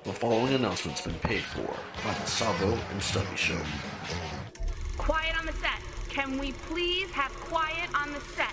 The following announcement's been paid for by the Savvo and Stubby Show. Quiet on the set. Can we please have quiet on the set?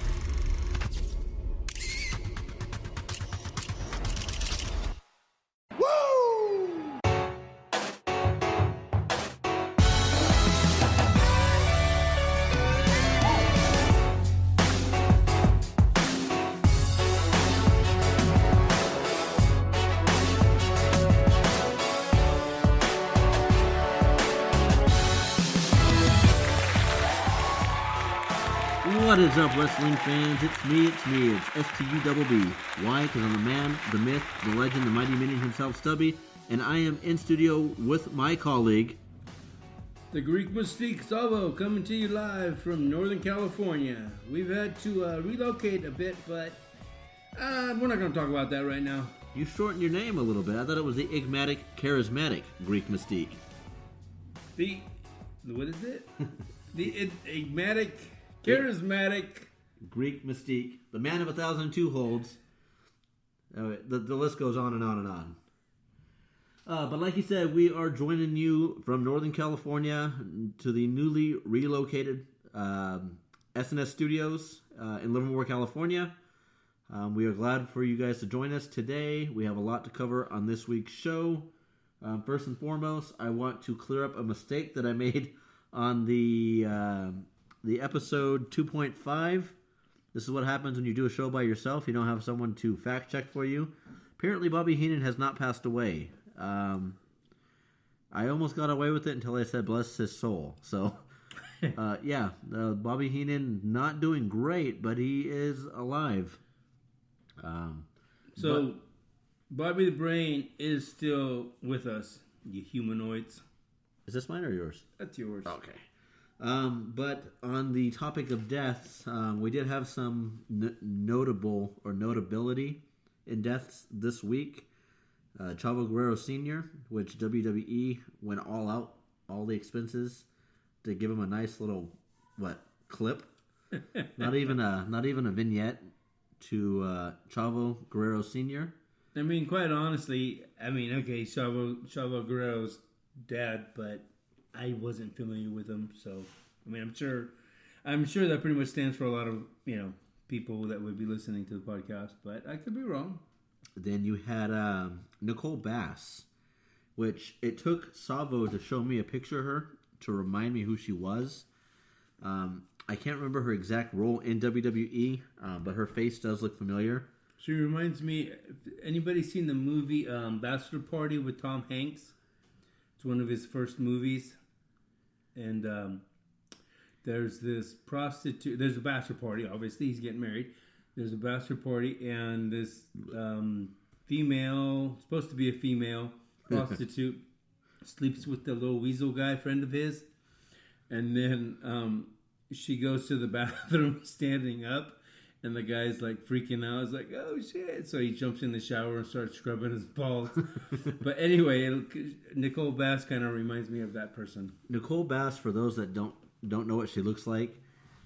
What is up, wrestling fans? It's me, it's S-T-U-B-B. Why? Because I'm the man, the myth, the legend, the mighty minion himself, Stubby, and I am in studio with my colleague, The Greek Mystique Savvo, coming to you live from Northern California. We've had to relocate a bit, but we're not going to talk about that right now. You shortened your name a little bit. I thought it was the Igmatic, Charismatic Greek Mystique. What is it? The Enigmatic, Charismatic Greek Mystique, the man of 1,002 holds. The list goes on and on and on. But like you said, we are joining you from Northern California to the newly relocated SNS Studios in Livermore, California. We are glad for you guys to join us today. We have a lot to cover on this week's show. First and foremost, I want to clear up a mistake that I made on the episode 2.5. This is what happens when you do a show by yourself. You don't have someone to fact check for you. Apparently, Bobby Heenan has not passed away. I almost got away with it until I said bless his soul. So, Bobby Heenan not doing great, but he is alive. Bobby the Brain is still with us, you humanoids. Is this mine or yours? That's yours. Okay. But on the topic of deaths, we did have some notability in deaths this week. Chavo Guerrero Sr., which WWE went all out, all the expenses to give him a nice little clip. not even a vignette to Chavo Guerrero Sr. I mean, quite honestly, okay, Chavo Guerrero's dad, but I wasn't familiar with him, so I'm sure that pretty much stands for a lot of people that would be listening to the podcast, but I could be wrong. Then you had Nicole Bass, which it took Savvo to show me a picture of her to remind me who she was. I can't remember her exact role in WWE, but her face does look familiar. She reminds me. Anybody seen the movie Bachelor Party with Tom Hanks? It's one of his first movies. And there's this prostitute. There's a bachelor party. Obviously, he's getting married. There's a bachelor party, and this female, supposed to be a female prostitute, sleeps with the little weasel guy, friend of his. And then she goes to the bathroom standing up, and the guy's like freaking out. He's like, oh shit. So he jumps in the shower and starts scrubbing his balls. But anyway, Nicole Bass kind of reminds me of that person. Nicole Bass, for those that don't know what she looks like,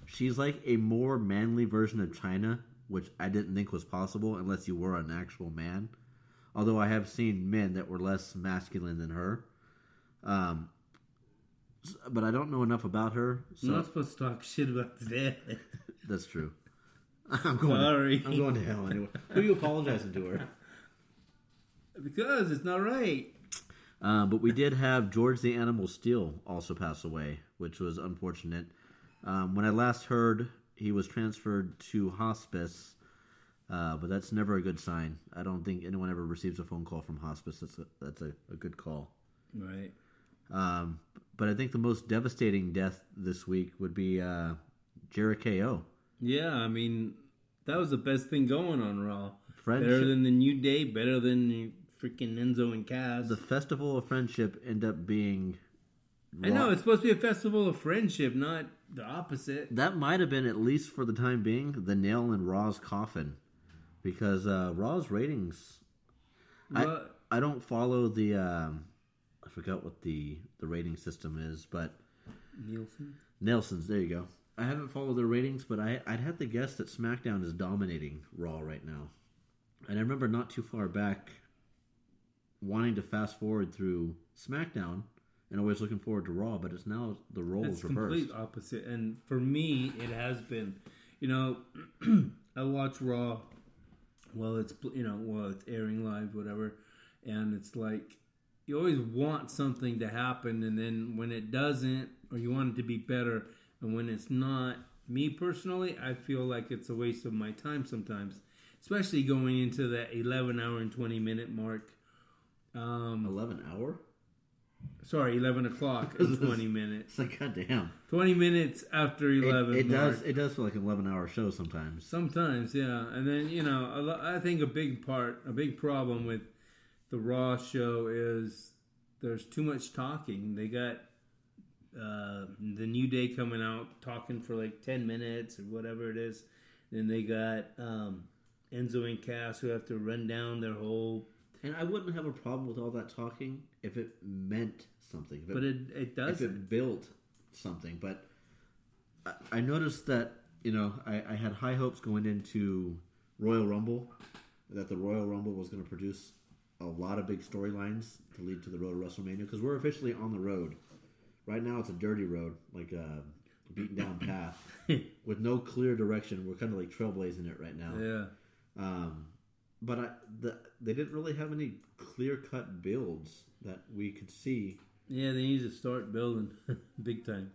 she's like a more manly version of Chyna, which I didn't think was possible unless you were an actual man. Although I have seen men that were less masculine than her. But I don't know enough about her. So I'm not supposed to talk shit about the dead. That's true. I'm going to hell anyway. Who are you apologizing to her? Because it's not right. But we did have George the Animal Steel also pass away, which was unfortunate. When I last heard, he was transferred to hospice, but that's never a good sign. I don't think anyone ever receives a phone call from hospice. That's a good call. Right. But I think the most devastating death this week would be Jericho. Yeah, that was the best thing going on Raw. Friendship. Better than the New Day, better than the freaking Enzo and Cass. The Festival of Friendship ended up being Raw. I know, it's supposed to be a festival of friendship, not the opposite. That might have been, at least for the time being, the nail in Raw's coffin. Because Raw's ratings... I don't follow the... I forgot what the rating system is, but... Nielsen's, there you go. I haven't followed their ratings, but I'd have to guess that SmackDown is dominating Raw right now. And I remember not too far back, wanting to fast forward through SmackDown and always looking forward to Raw, but it's now the role is reversed. It's complete opposite. And for me, it has been, I watch Raw while it's airing live, whatever, and it's like you always want something to happen, and then when it doesn't, or you want it to be better, and when it's not, me personally, I feel like it's a waste of my time sometimes, especially going into that 11 hour and 20 minute mark. 11 hour? Sorry, 11 o'clock and 20 minutes. It's like, goddamn. 20 minutes after 11. It does feel like an 11-hour show sometimes. Sometimes, yeah. And then, I think a big problem with the Raw show is there's too much talking. They got the New Day coming out talking for like 10 minutes or whatever it is. Then they got Enzo and Cass who have to run down their whole... And I wouldn't have a problem with all that talking if it meant something. But it doesn't. If it built something. But I noticed that, I had high hopes going into Royal Rumble, that the Royal Rumble was going to produce a lot of big storylines to lead to the road to WrestleMania, because we're officially on the road. Right now it's a dirty road, like a beaten down path, with no clear direction. We're kind of like trailblazing it right now. Yeah. But they didn't really have any clear-cut builds that we could see. Yeah, they need to start building big time.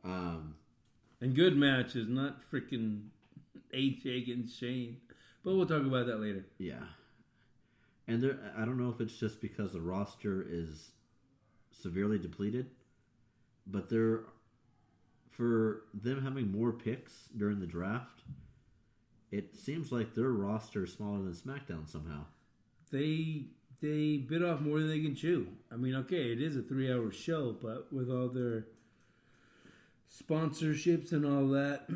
And good matches, not freaking AJ against Shane. But we'll talk about that later. Yeah. And I don't know if it's just because the roster is severely depleted, but for them having more picks during the draft, it seems like their roster is smaller than SmackDown somehow. They bit off more than they can chew. I mean, okay, it is a 3-hour show, but with all their sponsorships and all that,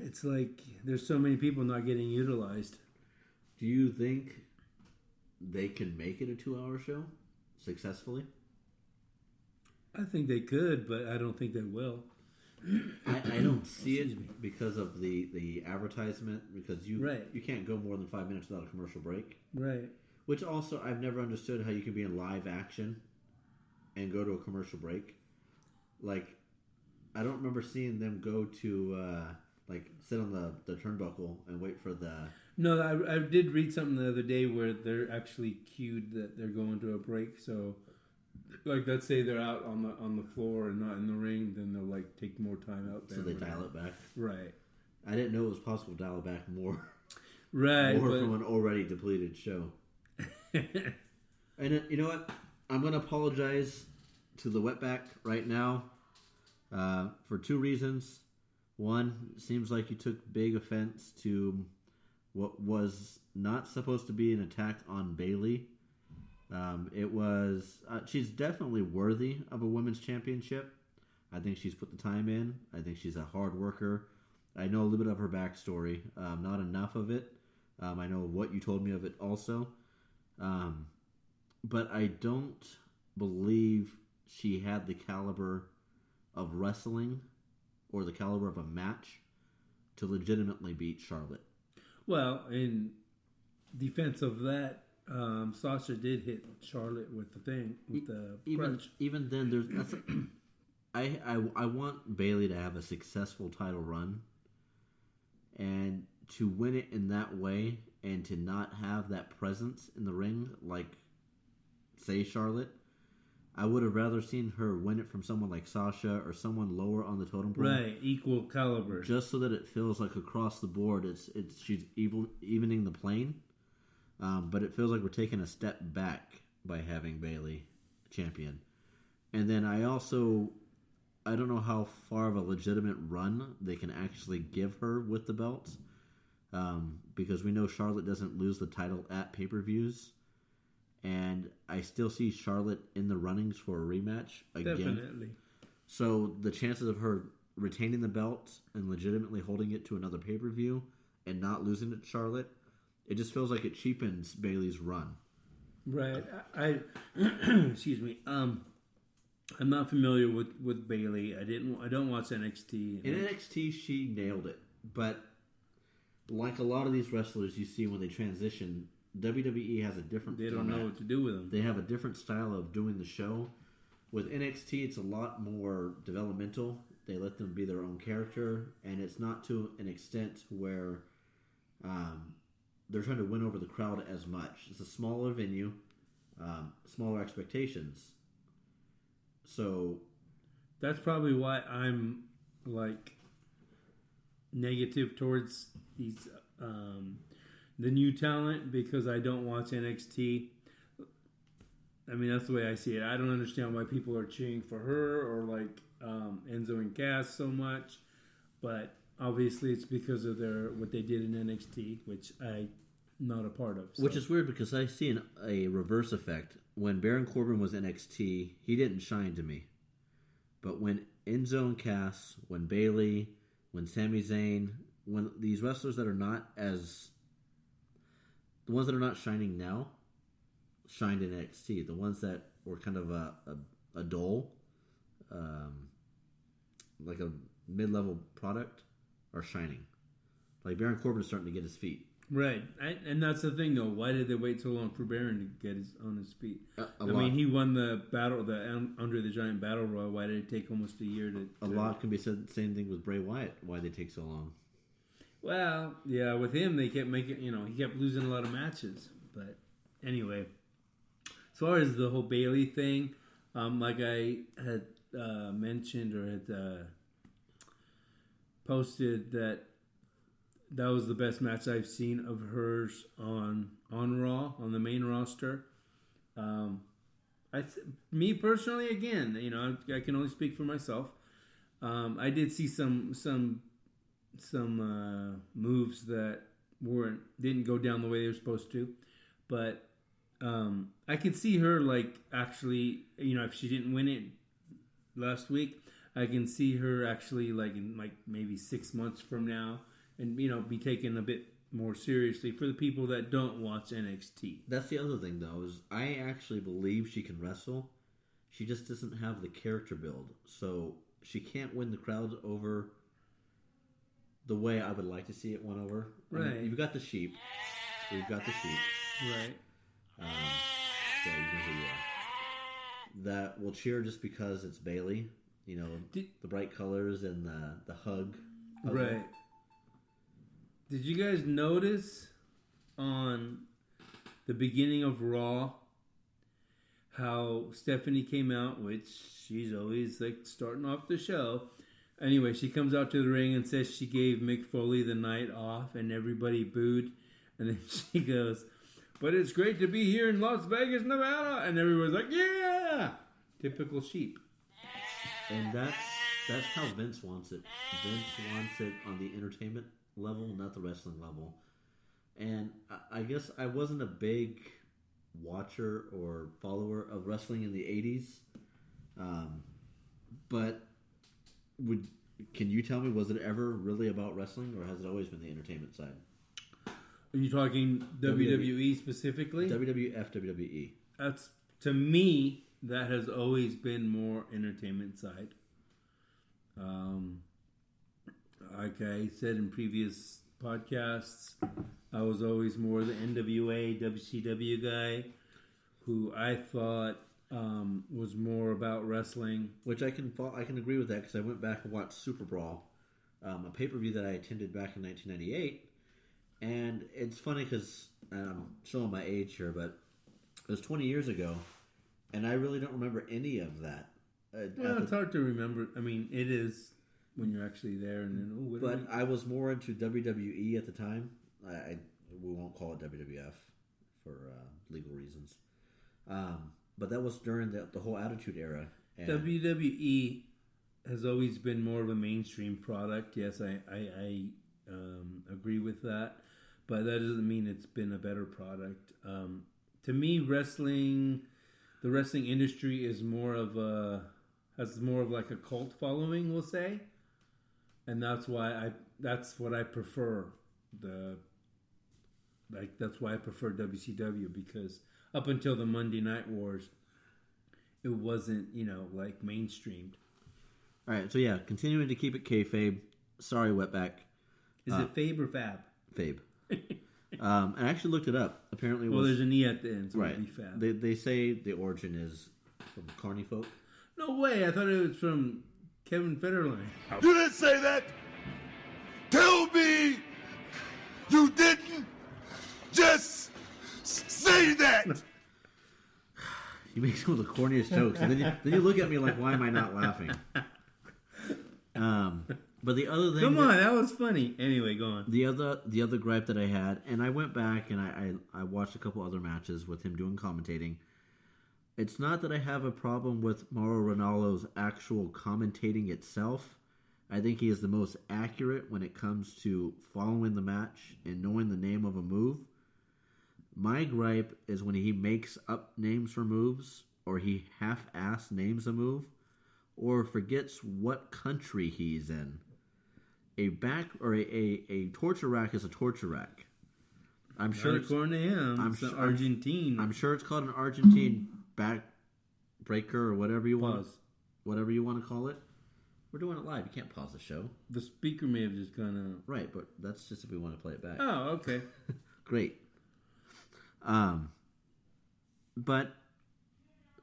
it's like there's so many people not getting utilized. Do you think they can make it a 2-hour show successfully? I think they could, but I don't think they will. I don't see it because of the advertisement, because you can't go more than 5 minutes without a commercial break. Right. Which also, I've never understood how you can be in live action and go to a commercial break. Like, I don't remember seeing them go to, sit on the turnbuckle and wait for the... No, I did read something the other day where they're actually cued that they're going to a break, so... Like, let's say they're out on the floor and not in the ring, then they'll, take more time out there. So they dial it back? Right. I didn't know it was possible to dial it back more. Right. More from an already depleted show. And you know what? I'm going to apologize to the wetback right now for 2 reasons. One, it seems like you took big offense to what was not supposed to be an attack on Bayley. It was... she's definitely worthy of a women's championship. I think she's put the time in. I think she's a hard worker. I know a little bit of her backstory. Not enough of it. I know what you told me of it also. But I don't believe she had the caliber of wrestling or the caliber of a match to legitimately beat Charlotte. Well, in defense of that, Sasha did hit Charlotte with the thing, with the crunch. Even then, I want Bayley to have a successful title run, and to win it in that way, and to not have that presence in the ring, like, say, Charlotte. I would have rather seen her win it from someone like Sasha or someone lower on the totem pole. Right, equal caliber. Just so that it feels like across the board, she's evening the plane. But it feels like we're taking a step back by having Bayley champion. And then I don't know how far of a legitimate run they can actually give her with the belts. Because we know Charlotte doesn't lose the title at pay-per-views. And I still see Charlotte in the runnings for a rematch again. Definitely. So the chances of her retaining the belt and legitimately holding it to another pay-per-view and not losing it to Charlotte, it just feels like it cheapens Bayley's run. Right. I excuse me. I'm not familiar with Bayley. I don't watch NXT. In NXT, she nailed it. But like a lot of these wrestlers you see when they transition, WWE has a different. They don't know what to do with them. They have a different style of doing the show. With NXT, it's a lot more developmental. They let them be their own character, and it's not to an extent where they're trying to win over the crowd as much. It's a smaller venue, smaller expectations. So that's probably why I'm like negative towards these the new talent, because I don't watch NXT. I mean, that's the way I see it. I don't understand why people are cheering for her or like Enzo and Cass so much, but obviously it's because of what they did in NXT, which I'm not a part of. So. Which is weird because I see a reverse effect. When Baron Corbin was NXT, he didn't shine to me. But when Enzo and Cass, when Bayley, when Sami Zayn, when these wrestlers that are not as... The ones that are not shining now, shined in NXT. The ones that were kind of a dull, like a mid-level product, are shining. Like Baron Corbin is starting to get his feet. Right, and that's the thing though. Why did they wait so long for Baron to get on his feet? I mean, he won the Andre the Giant Battle Royal. Why did it take almost a year to? A lot can be said. Same thing with Bray Wyatt. Why they take so long? Well, yeah, with him they kept making. He kept losing a lot of matches. But anyway, as far as the whole Bayley thing, like I had mentioned or had posted that was the best match I've seen of hers on Raw, on the main roster. Me personally, again, I can only speak for myself. I did see some moves that didn't go down the way they were supposed to, but I could see her like actually, if she didn't win it last week, I can see her actually like in like maybe 6 months from now. And, be taken a bit more seriously for the people that don't watch NXT. That's the other thing, though, is I actually believe she can wrestle. She just doesn't have the character build. So she can't win the crowd over the way I would like to see it won over. Right. I mean, you've got the sheep. We've got the sheep. Right. Yeah, you know who you are. That will cheer just because it's Bayley. The bright colors and the hug. Right. Did you guys notice on the beginning of Raw how Stephanie came out, which she's always like starting off the show. Anyway, she comes out to the ring and says she gave Mick Foley the night off and everybody booed. And then she goes, "But it's great to be here in Las Vegas, Nevada." And everyone's like, "Yeah!" Typical sheep. And that's how Vince wants it. Vince wants it on the entertainment level, not the wrestling level. And I guess I wasn't a big watcher or follower of wrestling in the 80s. But can you tell me, was it ever really about wrestling, or has it always been the entertainment side? Are you talking WWE specifically? WWF, WWE. That's, to me, that has always been more entertainment side. Like I said in previous podcasts, I was always more the NWA, WCW guy, who I thought was more about wrestling. Which I can agree with that, because I went back and watched Super Brawl, a pay-per-view that I attended back in 1998. And it's funny because I'm showing my age here, but it was 20 years ago, and I really don't remember any of that. Well, it's hard to remember. I mean, it is when you're actually there. And then, I was more into WWE at the time. We won't call it WWF for legal reasons. But that was during the whole Attitude Era. And WWE has always been more of a mainstream product. Yes, I agree with that. But that doesn't mean it's been a better product. To me, the wrestling industry is has more of like a cult following, we'll say. And that's what I prefer. That's why I prefer WCW, because up until the Monday Night Wars, it wasn't, like mainstreamed. All right, so yeah, continuing to keep it kayfabe. Sorry, Wetback. Is it Fabe or Fab? Fabe. I actually looked it up. Apparently, Well, there's an E at the end, so right. it'd be fat. They say the origin is from Carney folk. No way! I thought it was from Kevin Federline. You didn't say that! Tell me you didn't just say that! You make some of the corniest jokes, and then you look at me like, why am I not laughing? But the other thing, Come on, that was funny. Anyway, go on. The other gripe that I had, and I went back and I watched a couple other matches with him doing commentating. It's not that I have a problem with Mauro Ranallo's actual commentating itself. I think he is the most accurate when it comes to following the match and knowing the name of a move. My gripe is when he makes up names for moves, or he half-ass names a move, or forgets what country he's in. A torture rack is a torture rack. I'm sure according to him, it's Argentine. I'm sure it's called an Argentine backbreaker or whatever you want. Whatever you want to call it. We're doing it live. You can't pause the show. The speaker may have just gone out. Right, but that's just if we want to play it back. Oh, okay. Great. But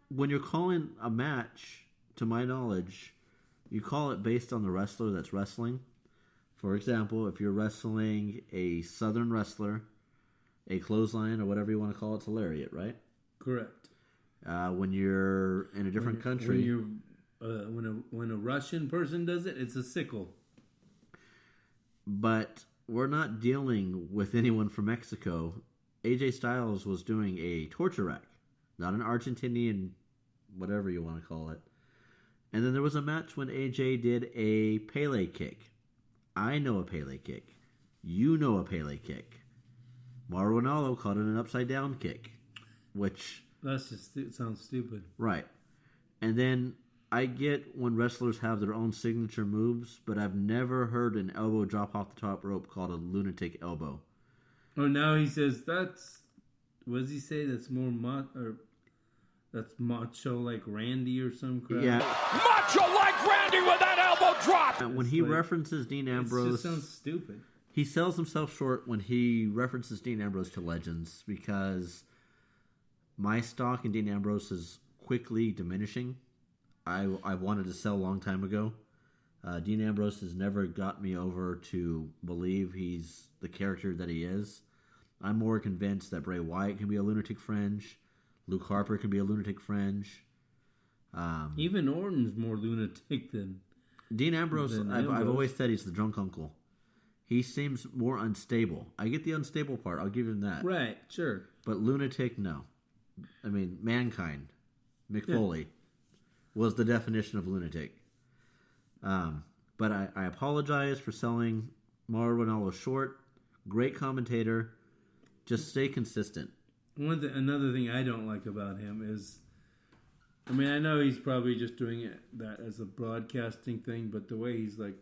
when you're calling a match, to my knowledge, you call it based on the wrestler that's wrestling. For example, if you're wrestling a Southern wrestler, a clothesline, or whatever you want to call it, it's a lariat, right? Correct. When you're in a different country, when a Russian person does it, it's a sickle. But we're not dealing with anyone from Mexico. AJ Styles was doing a torture rack, not an Argentinian, whatever you want to call it. And then there was a match when AJ did a Pele kick. I know a Pele kick. You know a Pele kick. Mauro Ranallo called it an upside down kick, which It sounds stupid. Right. And then I get when wrestlers have their own signature moves, but I've never heard an elbow drop off the top rope called a lunatic elbow. Oh, now he says that's. What does he say? That's more that's macho like Randy or some crap. Yeah. Macho like Randy with that elbow drop! When he references Dean Ambrose, it just sounds stupid. He sells himself short when he references Dean Ambrose to Legends, because my stock in Dean Ambrose is quickly diminishing. I wanted to sell a long time ago. Dean Ambrose has never got me over to believe he's the character that he is. I'm more convinced that Bray Wyatt can be a lunatic fringe. Luke Harper can be a lunatic fringe. Even Orton's more lunatic than Dean Ambrose. I've always said he's the drunk uncle. He seems more unstable. I get the unstable part. I'll give him that. Right, sure. But lunatic, no. I mean, Mankind, Mick Foley, was the definition of lunatic. But I apologize for selling Mauro Ranallo short. Great commentator. Just stay consistent. Another thing I don't like about him is, I mean, I know he's probably just doing that as a broadcasting thing, but the way he's like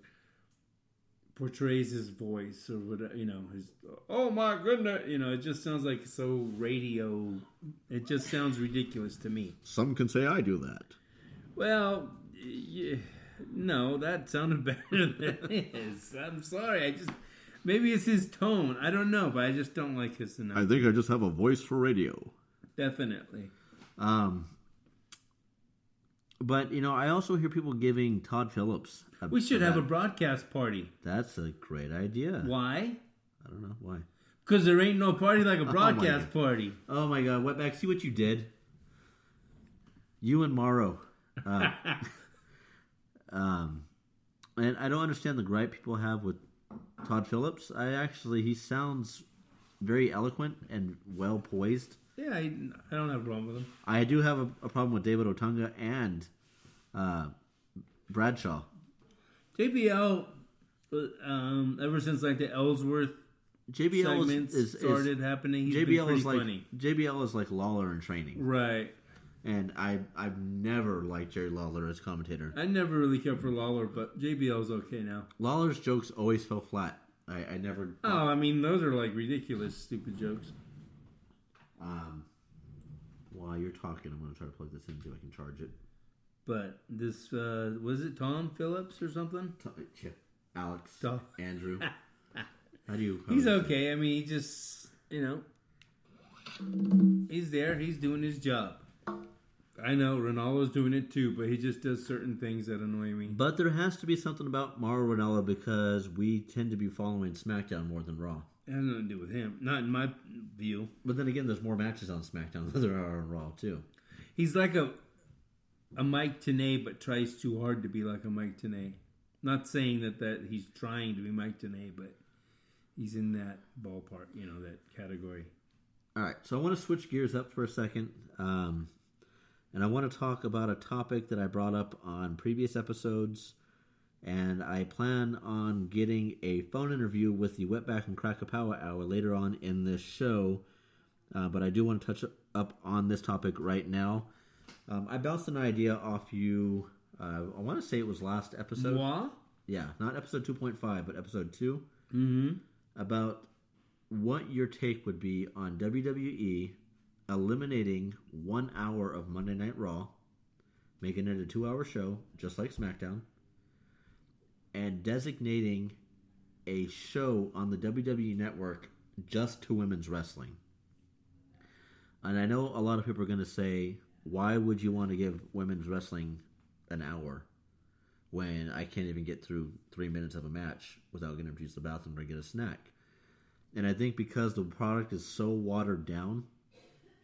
portrays his voice or whatever, his oh my goodness, it just sounds like so radio. It just sounds ridiculous to me. Some can say I do that. Well, no, that sounded better than it is. I'm sorry, maybe it's his tone. I don't know, but I just don't like his announcement. I think I just have a voice for radio. Definitely. But, I also hear people giving Todd Phillips we should have a broadcast party. That's a great idea. Why? I don't know. Why? Because there ain't no party like a broadcast party. Oh, my God. Wetback, see what you did? You and Morrow. And I don't understand the gripe people have with Todd Phillips. He sounds very eloquent and well poised. Yeah, I don't have a problem with him. I do have a problem with David Otunga and Bradshaw. JBL, ever since like the Ellsworth segments started happening, he's been pretty funny. JBL is like Lawler in training. Right. And I've never liked Jerry Lawler as commentator. I never really cared for Lawler, but JBL's okay now. Lawler's jokes always fell flat. I never... Oh, I mean, those are like ridiculous, stupid jokes. While you're talking, I'm going to try to plug this in so I can charge it. But this, was it Tom Phillips or something? Alex. Tom. Andrew. How do you... He's okay. I mean, he just... you know, he's there. He's doing his job. I know Ronaldo's doing it too, but he just does certain things that annoy me. But there has to be something about Mauro Ranallo because we tend to be following SmackDown more than Raw. It has nothing to do with him. Not in my view. But then again, there's more matches on SmackDown than there are on Raw too. He's like a Mike Tenay, but tries too hard to be like a Mike Tenay. Not saying that he's trying to be Mike Tenay, but he's in that ballpark, that category. All right, so I want to switch gears up for a second. And I want to talk about a topic that I brought up on previous episodes. And I plan on getting a phone interview with the Wetback and Crack-a-Power Hour later on in this show. But I do want to touch up on this topic right now. I bounced an idea off you, I want to say it was last episode. Moi? Yeah, not episode 2.5, but episode 2. Mm-hmm. About what your take would be on WWE eliminating 1 hour of Monday Night Raw, making it a 2-hour show, just like SmackDown, and designating a show on the WWE Network just to women's wrestling. And I know a lot of people are going to say, why would you want to give women's wrestling an hour when I can't even get through 3 minutes of a match without getting to use the bathroom or get a snack? And I think because the product is so watered down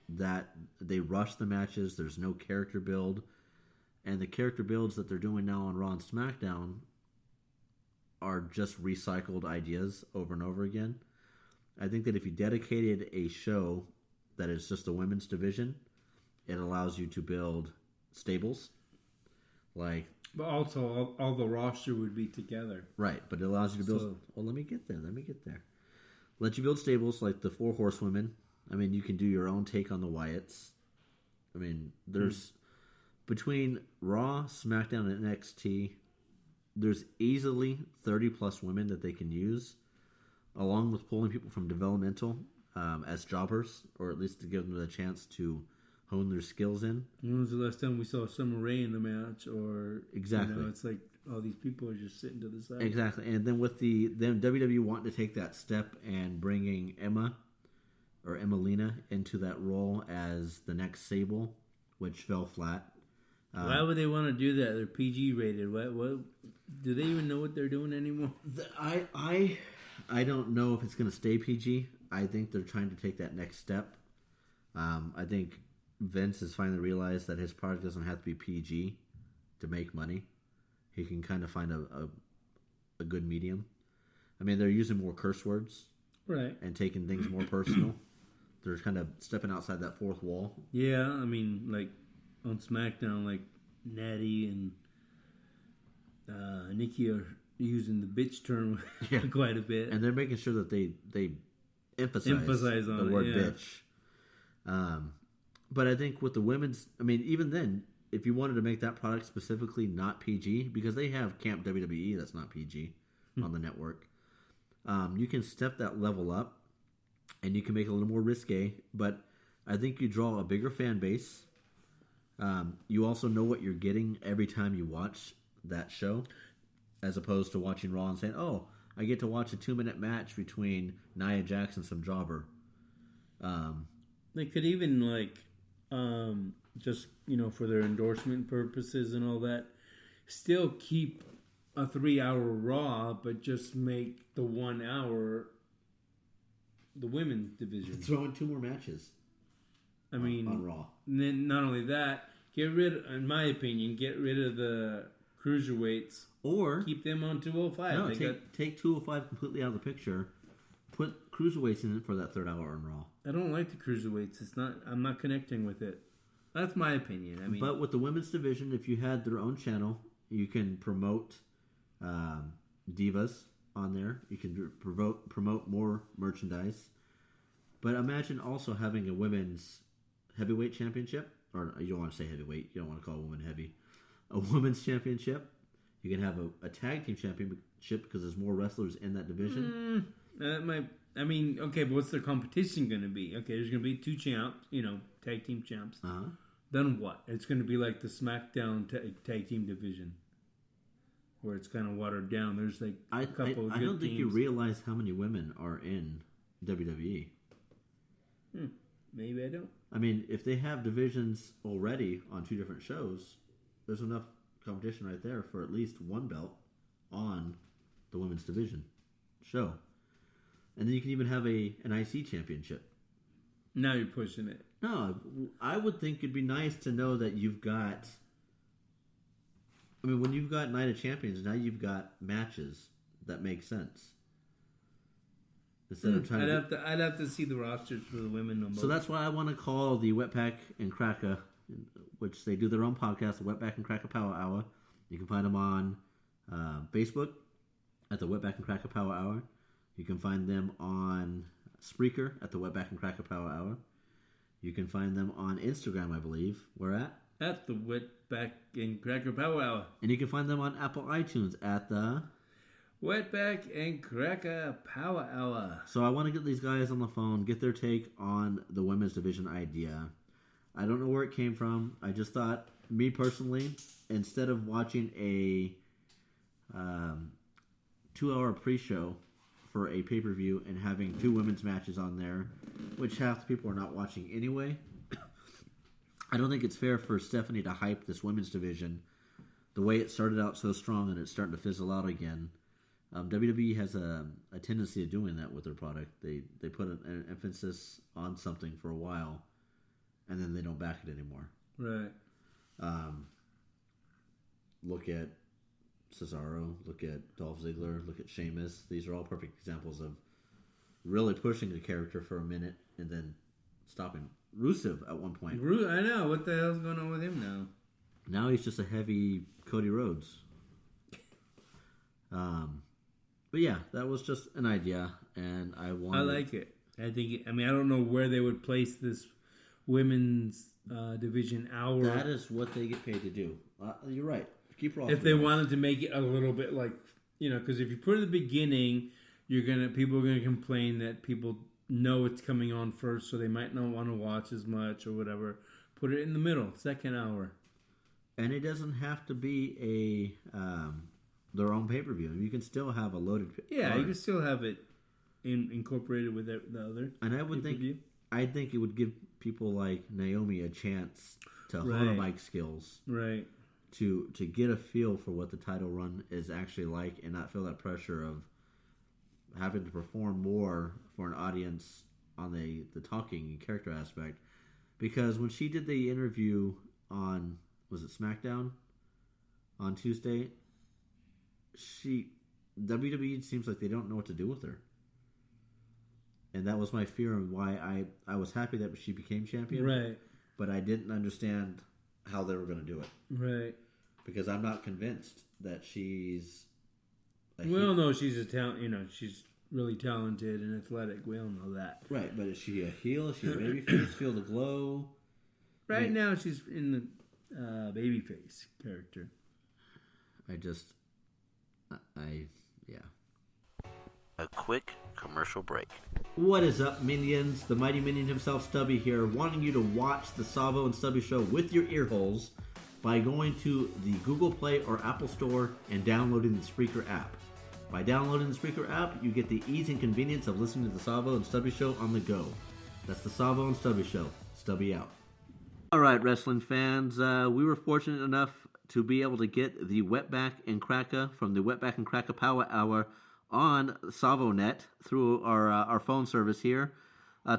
that they rush the matches, there's no character build, and the character builds that they're doing now on Raw and SmackDown are just recycled ideas over and over again. I think that if you dedicated a show that is just a women's division, it allows you to build stables. But also, all the roster would be together. Right, but it allows you to build... Well, let me get there. Let you build stables like the 4 Horsewomen. I mean, you can do your own take on the Wyatts. I mean, there's... Between Raw, SmackDown, and NXT, there's easily 30-plus women that they can use, along with pulling people from developmental as jobbers, or at least to give them the chance to hone their skills in. When was the last time we saw Summer Rae in the match? Or exactly, it's like all these people are just sitting to the side. Exactly, and then with then WWE wanting to take that step and bringing Emelina into that role as the next Sable, which fell flat. Why would they want to do that? They're PG rated. What? Do they even know what they're doing anymore? I don't know if it's going to stay PG. I think they're trying to take that next step. I think Vince has finally realized that his product doesn't have to be PG to make money. He can kind of find a good medium. I mean, they're using more curse words, right, and taking things more personal. They're kind of stepping outside that fourth wall. Yeah, I mean, like on SmackDown, like Natty and Nikki are using the bitch term quite a bit, and they're making sure that they emphasize on the word bitch. But I think with the women's, I mean, even then, if you wanted to make that product specifically not PG, because they have Camp WWE that's not PG on the network, you can step that level up, and you can make it a little more risque. But I think you draw a bigger fan base. You also know what you're getting every time you watch that show, as opposed to watching Raw and saying, "Oh, I get to watch a 2-minute match between Nia Jax and some jobber." They could even just for their endorsement purposes and all that, still keep a 3-hour Raw, but just make the 1 hour the women's division. Throw in 2 more matches. I mean, on Raw. And then not only that, in my opinion, get rid of the cruiserweights, or keep them on 205. No, take 205 completely out of the picture. Put cruiserweights in it for that 3rd hour on Raw. I don't like the cruiserweights. I'm not connecting with it. That's my opinion. I mean, but with the women's division, if you had their own channel, you can promote divas on there. You can promote more merchandise. But imagine also having a women's heavyweight championship, or you don't want to say heavyweight. You don't want to call a woman heavy. A women's championship. You can have a tag team championship because there's more wrestlers in that division. Okay, but what's their competition going to be? Okay, there's going to be 2 champs, tag team champs. Uh-huh. Then what? It's going to be like the SmackDown tag team division, where it's kind of watered down. There's like a couple of good I don't think teams. you realize how many women are in WWE. Maybe I don't. I mean, if they have divisions already on 2 different shows, there's enough competition right there for at least 1 belt on the women's division show. And then you can even have an IC championship. Now you're pushing it. No, I would think it'd be nice to know that you've got... I mean, when you've got Night of Champions, now you've got matches that make sense. Instead of trying I'd have to see the rosters for the women. So that's why I want to call the Wetback and Cracker, which they do their own podcast, the Wetback and Cracker Power Hour. You can find them on Facebook at the Wetback and Cracker Power Hour. You can find them on Spreaker at the Wetback and Cracker Power Hour. You can find them on Instagram, I believe. Where at? At the Wetback and Cracker Power Hour. And you can find them on Apple iTunes at the Wetback and Cracker Power Hour. So I want to get these guys on the phone, get their take on the women's division idea. I don't know where it came from. I just thought, me personally, instead of watching a 2-hour pre-show for a pay-per-view and having 2 women's matches on there, which half the people are not watching anyway, I don't think it's fair for Stephanie to hype this women's division the way it started out so strong and it's starting to fizzle out again. WWE has a tendency of doing that with their product. They put an emphasis on something for a while, and then they don't back it anymore. Right. Look at Cesaro. Look at Dolph Ziggler. Look at Sheamus. These are all perfect examples of really pushing the character for a minute and then stopping. Rusev at one point. I know. What the hell's going on with him now? Now he's just a heavy Cody Rhodes. But yeah, that was just an idea, and I like it. I think. I don't know where they would place this women's division hour. That is what they get paid to do. You're right. Keep rolling. If they wanted to make it a little bit like, because if you put it at the beginning, people are gonna complain that people know it's coming on first, so they might not want to watch as much or whatever. Put it in the middle, second hour. And it doesn't have to be their own pay-per-view. You can still have a loaded card. You can still have it incorporated with the other. And I would think it would give people like Naomi a chance to hone her mic skills. Right. To get a feel for what the title run is actually like and not feel that pressure of having to perform more for an audience on the talking and character aspect. Because when she did the interview on, was it SmackDown? On Tuesday, WWE seems like they don't know what to do with her. And that was my fear and why I was happy that she became champion. Right. But I didn't understand how they were going to do it. Right. Because I'm not convinced that she's... We all know she's a talent. She's really talented and athletic. We all know that. Right, but is she a heel? Is she a babyface? Feel the glow? Right now, she's in the babyface character. A quick commercial break. What is up, minions? The mighty minion himself, Stubby here, wanting you to watch the Savvo and Stubby Show with your ear holes by going to the Google Play or Apple Store and downloading the Spreaker app. By downloading the Spreaker app, you get the ease and convenience of listening to the Savvo and Stubby Show on the go. That's the Savvo and Stubby Show. Stubby out. All right, wrestling fans, we were fortunate enough to be able to get the Wetback and Cracker from the Wetback and Cracker Power Hour on SavoNet through our phone service here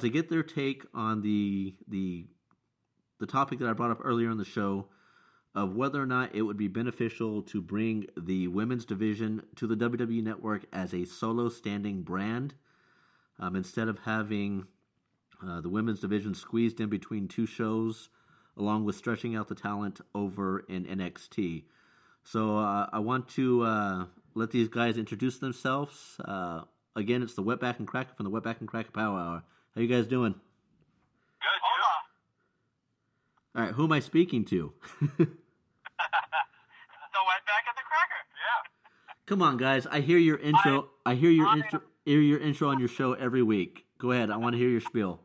to get their take on the topic that I brought up earlier in the show of whether or not it would be beneficial to bring the women's division to the WWE Network as a solo standing brand instead of having the women's division squeezed in between 2 shows along with stretching out the talent over in NXT. So I want to let these guys introduce themselves. Again, it's the Wetback and Cracker from the Wetback and Cracker Power Hour. How you guys doing? Good. Hola. All right, who am I speaking to? The Wetback and the Cracker. Yeah. Come on, guys. I hear your intro. I hear your intro on your show every week. Go ahead. I want to hear your spiel.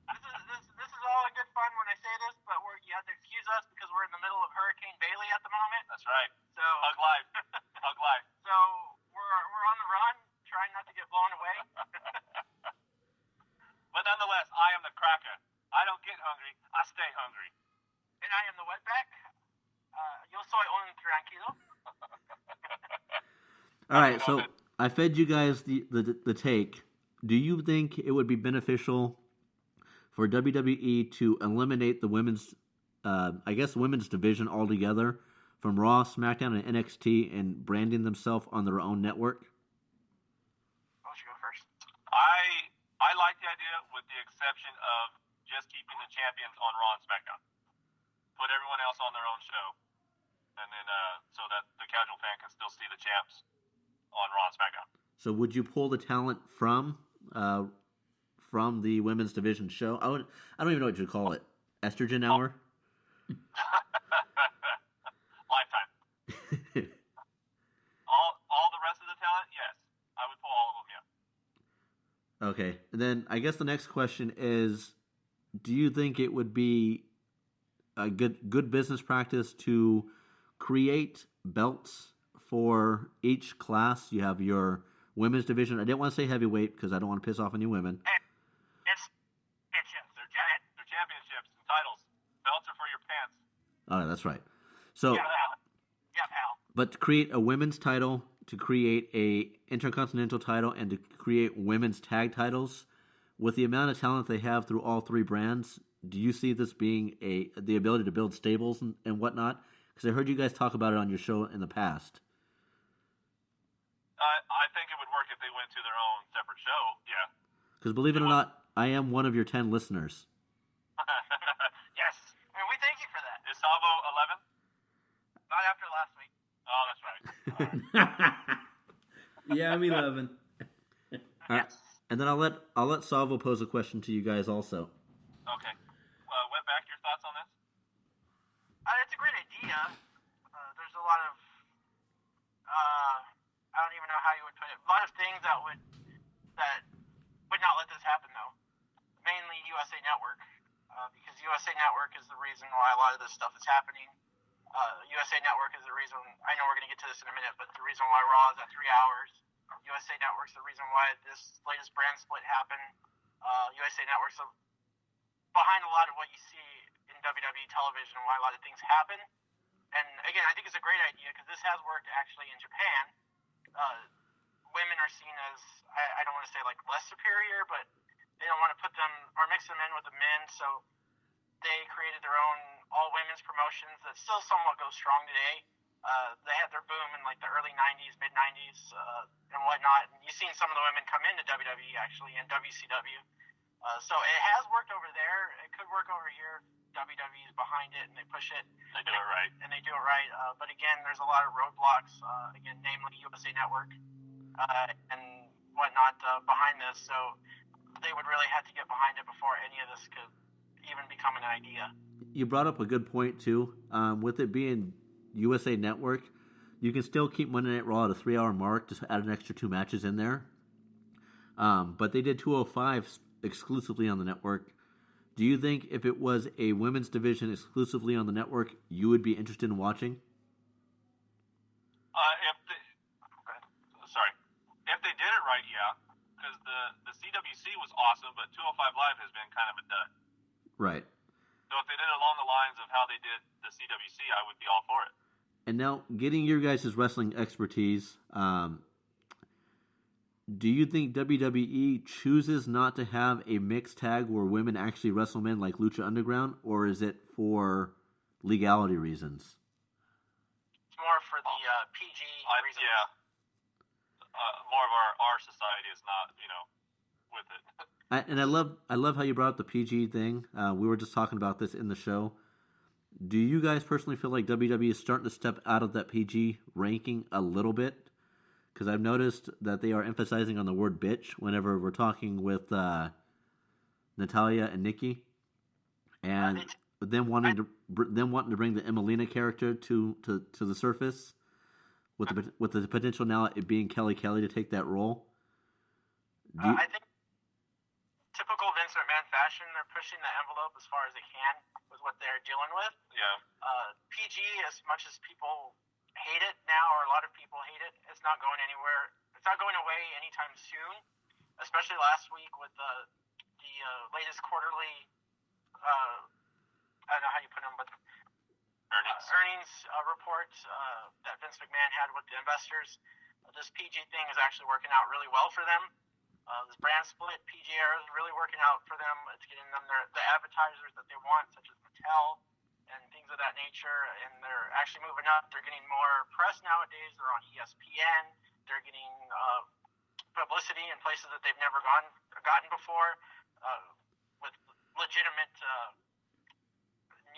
This is all in good fun when I say this, but you have to excuse us because we're in the middle of Hurricane Bailey at the moment. That's right. So hug life. Hug life. So we're on the run, trying not to get blown away. But nonetheless, I am the Cracker. back. Yo soy un tranquilo. All right, so I fed you guys the take. Do you think it would be beneficial for WWE to eliminate the women's, women's division altogether from Raw, SmackDown, and NXT, and branding themselves on their own network? Why don't you go first? I like the idea, with the exception of just keeping the champions on Raw and SmackDown. Put everyone else on their own show, and then so that the casual fan can still see the champs on Raw and SmackDown. So would you pull the talent from the women's division show? I don't even know what you'd call it. Estrogen hour? Lifetime. all the rest of the talent, yes. I would pull all of them, yeah. Okay. And then I guess the next question is, do you think it would be a good business practice to create belts for each class? You have your women's division. I didn't want to say heavyweight because I don't want to piss off any women. It's They're championships and titles. Belts are for your pants. Oh, that's right. So, yeah, pal. but to create a women's title, to create a intercontinental title, and to create women's tag titles, with the amount of talent they have through all three brands, do you see this being the ability to build stables and whatnot? Because I heard you guys talk about it on your show in the past. I think it would work if they went to their own separate show, yeah. Because believe it or not, I am one of your 10 listeners. Yes. I mean, we thank you for that. Is Savvo 11? Not after last week. Oh, that's right. Yeah, I'm 11. All right. And then I'll let Savvo pose a question to you guys also. Okay. Wetback, your thoughts on this? It's a great idea. There's a lot of, I don't even know how you would put it. A lot of things that would not let this happen, though. Mainly USA Network, because USA Network is the reason why a lot of this stuff is happening. USA Network is the reason. I know we're going to get to this in a minute, but the reason why Raw is at 3 hours. USA Network's the reason why this latest brand split happened. USA Network's behind a lot of what you see in WWE television and why a lot of things happen. And again, I think it's a great idea because this has worked actually in Japan. Women are seen as, I don't want to say like less superior, but they don't want to put them or mix them in with the men. So they created their own all women's promotions that still somewhat go strong today. They had their boom in like the early 90s, mid 90s, and whatnot. And you've seen some of the women come into WWE actually in WCW. So it has worked over there. It could work over here. WWE is behind it and they push it. They do it right. And they do it right. But again, there's a lot of roadblocks, again, namely USA Network and whatnot behind this. So they would really have to get behind it before any of this could even become an idea. You brought up a good point, too. With it being USA Network, you can still keep Monday Night Raw at a 3-hour mark, just add an extra 2 matches in there. But they did 205 exclusively on the network. Do you think if it was a women's division exclusively on the network, you would be interested in watching? If they did it right, yeah. Because the CWC was awesome, but 205 Live has been kind of a dud. Right. So if they did it along the lines of how they did the CWC, I would be all for it. And now, getting your guys' wrestling expertise, do you think WWE chooses not to have a mixed tag where women actually wrestle men like Lucha Underground, or is it for legality reasons? It's more for the PG reasons. Yeah. More of our society is not, with it. And I love how you brought up the PG thing. We were just talking about this in the show. Do you guys personally feel like WWE is starting to step out of that PG ranking a little bit? Because I've noticed that they are emphasizing on the word bitch whenever we're talking with Natalia and Nikki, and them wanting to bring the Emelina character to the surface, with the potential now it being Kelly to take that role. I think typical Vince McMahon fashion, they're pushing the envelope as far as they can with what they're dealing with. Yeah. PG, as much as people hate it now, or a lot of people hate it, it's not going anywhere. It's not going away anytime soon. Especially last week with the latest quarterly. I don't know how you put them, but earnings report that Vince McMahon had with the investors. This PG thing is actually working out really well for them. This brand split, PG era, is really working out for them. It's getting them the advertisers that they want, such as Mattel and things of that nature. And they're actually moving up. They're getting more press nowadays. They're on ESPN. They're getting publicity in places that they've never gotten before, with legitimate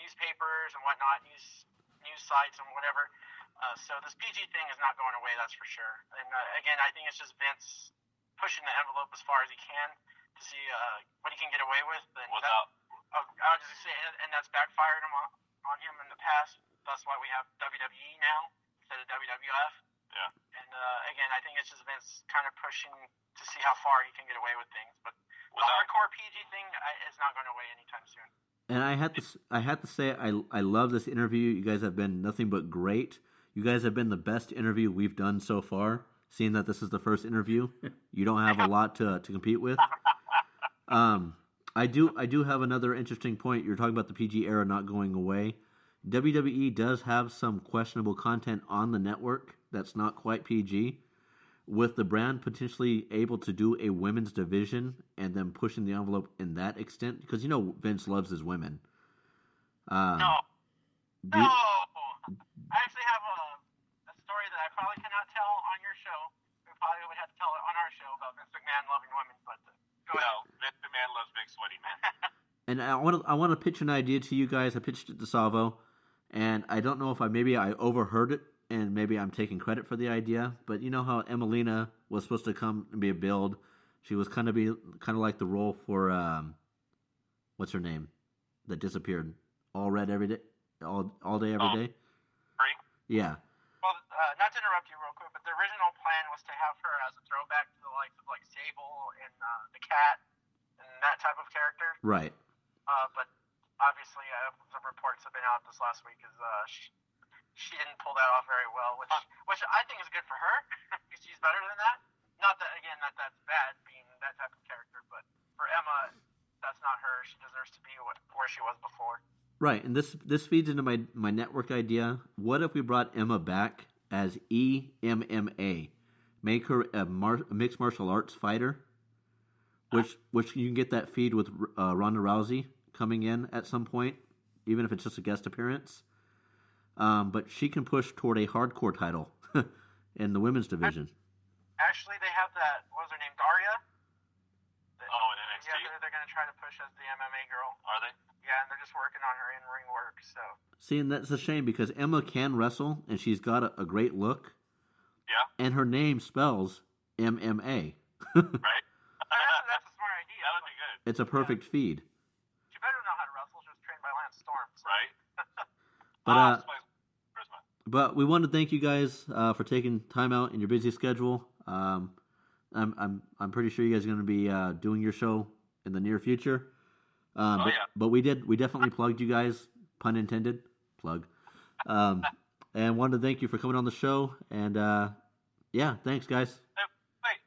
newspapers and whatnot, news sites and whatever. So this PG thing is not going away, that's for sure. And again, I think it's just Vince pushing the envelope as far as he can to see what he can get away with. And I would just say, and that's backfired on him in the past. That's why we have WWE now instead of WWF. Yeah. And again, I think it's just Vince kind of pushing to see how far he can get away with things. But the hardcore PG thing is not going away anytime soon. And I have to say, I love this interview. You guys have been nothing but great. You guys have been the best interview we've done so far. Seeing that this is the first interview, you don't have a lot to compete with. I do have another interesting point. You're talking about the PG era not going away. WWE does have some questionable content on the network that's not quite PG. With the brand potentially able to do a women's division and then pushing the envelope in that extent, because you know Vince loves his women. No. I actually have a story that I probably cannot tell on your show. We probably would have to tell it on our show about Vince McMahon loving women, but go ahead. No, Vince McMahon loves big sweaty men. And I want to pitch an idea to you guys. I pitched it to Savvo, and I don't know if I overheard it, and maybe I'm taking credit for the idea. But you know how Emelina was supposed to come and be a build. She was kind of like the role for what's her name that disappeared. All red every day, all day every day. Free? Yeah. Well, not to interrupt you real quick, but the original plan was to have her as a throwback to the likes of like Savvo and the Cat and that type of character. Right. But obviously, some reports have been out this last week is she didn't pull that off very well, which I think is good for her because she's better than that. Not that again that's bad being that type of character, but for Emma, that's not her. She deserves to be where she was before. Right, and this feeds into my network idea. What if we brought Emma back as EMMA? Make her a mixed martial arts fighter, which you can get that feed with Ronda Rousey coming in at some point, even if it's just a guest appearance. But she can push toward a hardcore title in the women's division. Actually, they have that. What was her name? Daria. In NXT. Yeah, they're going to try to push as the MMA girl. Are they? Yeah, and they're just working on her in-ring work, so... See, and that's a shame, because Emma can wrestle, and she's got a great look. Yeah. And her name spells MMA. Right. That's a smart idea. That would be good. It's a perfect feed. She better know how to wrestle. She was trained by Lance Storm. So. Right. But we want to thank you guys for taking time out in your busy schedule. I'm pretty sure you guys are going to be doing your show in the near future. But we definitely plugged you guys, pun intended, plug. And wanted to thank you for coming on the show. And thanks, guys. Wait.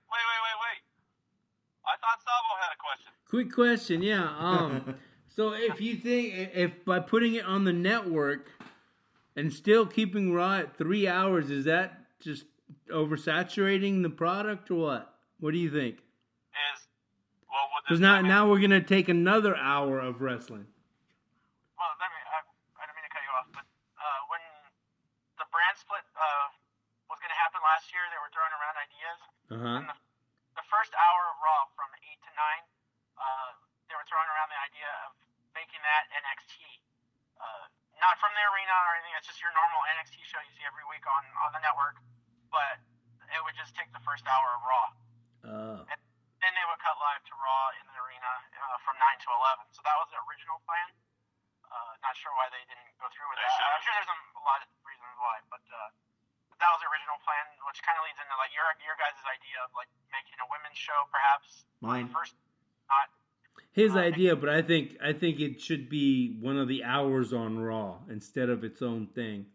I thought Savvo had a question. Quick question, yeah. So if by putting it on the network and still keeping Raw at 3 hours, is that just oversaturating the product or what? What do you think? Because now we're going to take another hour of wrestling. Well, I don't mean to cut you off, but when the brand split was going to happen last year, they were throwing around ideas. And the first hour of Raw from 8 to 9, they were throwing around the idea of making that NXT. Not from the arena or anything, it's just your normal NXT show you see every week on the network, but it would just take the first hour of Raw. And then they would cut live to Raw in the arena from 9 to 11. So that was the original plan. Not sure why they didn't go through with that. I'm sure there's a lot of reasons why, but that was the original plan, which kind of leads into like your guys' idea of like making a women's show, perhaps. Mine. First, not. His idea, but I think it should be one of the hours on Raw instead of its own thing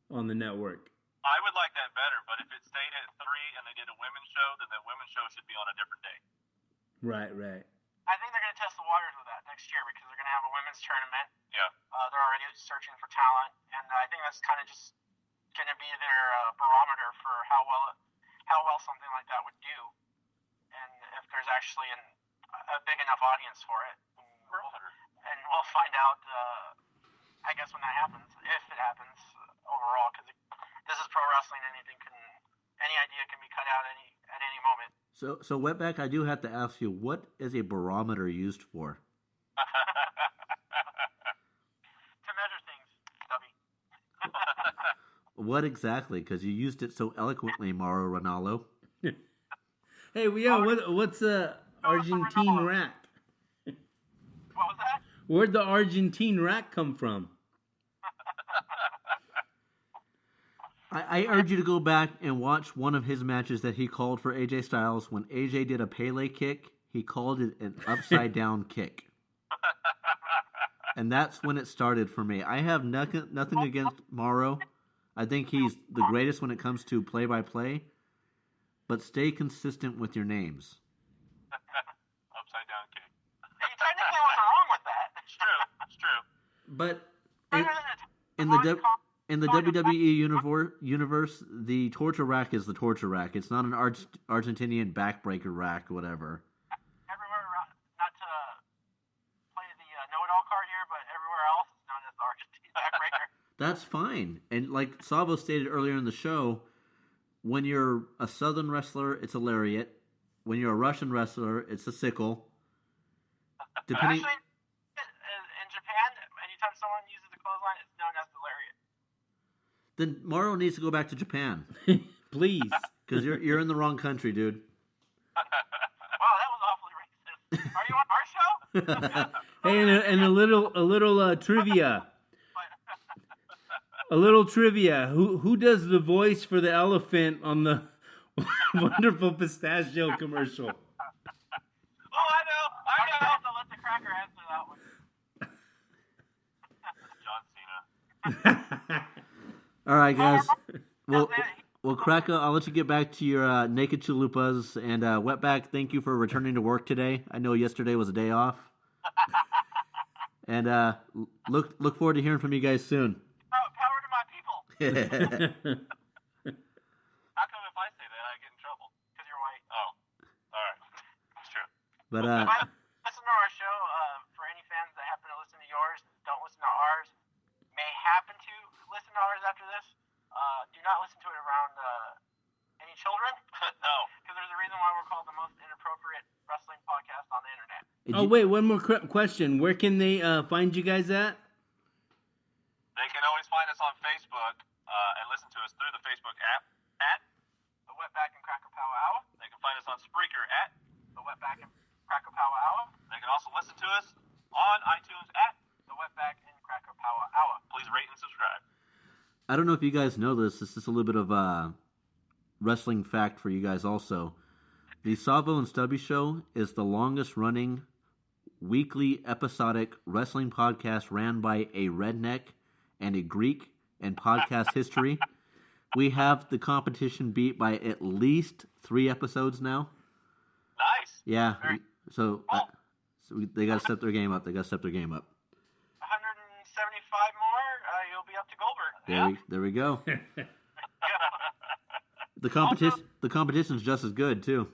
on the network. I would like that better, but if it stayed at 3 and they did a women's show, then that women's show should be on a different day. Right. I think they're going to test the waters with that next year because they're going to have a women's tournament Yeah. They're already searching for talent, and I think that's kind of just going to be their barometer for how well something like that would do, and if there's actually a big enough audience for it. And we'll find out, I guess, when that happens, if it happens overall, because this is pro wrestling. Any idea can be cut out at any moment. So Wetback, I do have to ask you, what is a barometer used for? To measure things, Stubby. What exactly? Because you used it so eloquently, Mauro Ranallo. Hey, what's Argentine rack? What was that? Where'd the Argentine rack come from? I urge you to go back and watch one of his matches that he called for AJ Styles. When AJ did a Pele kick, he called it an upside down kick. And that's when it started for me. I have nothing against Mauro. I think he's the greatest when it comes to play-by-play. But stay consistent with your names. Upside down kick. Hey, technically, what's wrong with that? It's true. But in the WWE universe, the torture rack is the torture rack. It's not an Argentinian backbreaker rack, whatever. Everywhere around, not to play the know-it-all card here, but everywhere else it's known as the Argentine backbreaker. That's fine. And like Savvo stated earlier in the show, when you're a Southern wrestler, it's a lariat. When you're a Russian wrestler, it's a sickle. Depending. Actually, in Japan, anytime someone uses a clothesline, it's known as the lariat. Then Mauro needs to go back to Japan. Please. Because you're in the wrong country, dude. Wow, that was awfully racist. Are you on our show? Hey, and a little trivia. A little trivia. Who does the voice for the elephant on the Wonderful Pistachio commercial? Oh, I know. So let the cracker answer that one. John Cena. All right, guys. Well, Cracker, I'll let you get back to your naked chalupas. And Wetback, thank you for returning to work today. I know yesterday was a day off. And look forward to hearing from you guys soon. Power to my people. How come if I say that I get in trouble? Because you're white. Oh, all right. It's true. But If I listen to our show, for any fans that happen to listen to yours, don't listen to ours, may happen to listen to ours after this, do not listen to it around any children. No. Because there's a reason why we're called the most inappropriate wrestling podcast on the internet. Oh, wait, one more question. Where can they find you guys at? They can always find us on Facebook and listen to us through the Facebook app at The Wetback and Cracker Power Hour. They can find us on Spreaker at The Wetback and Cracker Power Hour. They can also listen to us on iTunes at The Wetback and Cracker Power Hour. Please rate and subscribe. I don't know if you guys know this. This is a little bit of a wrestling fact for you guys also. The Savvo and Stubby Show is the longest running weekly episodic wrestling podcast ran by a redneck and a Greek in podcast history. We have the competition beat by at least 3 episodes now. Nice. Yeah. So they got to step their game up. 175 more, you'll be up to Goldberg. There we go. The competition's just as good too.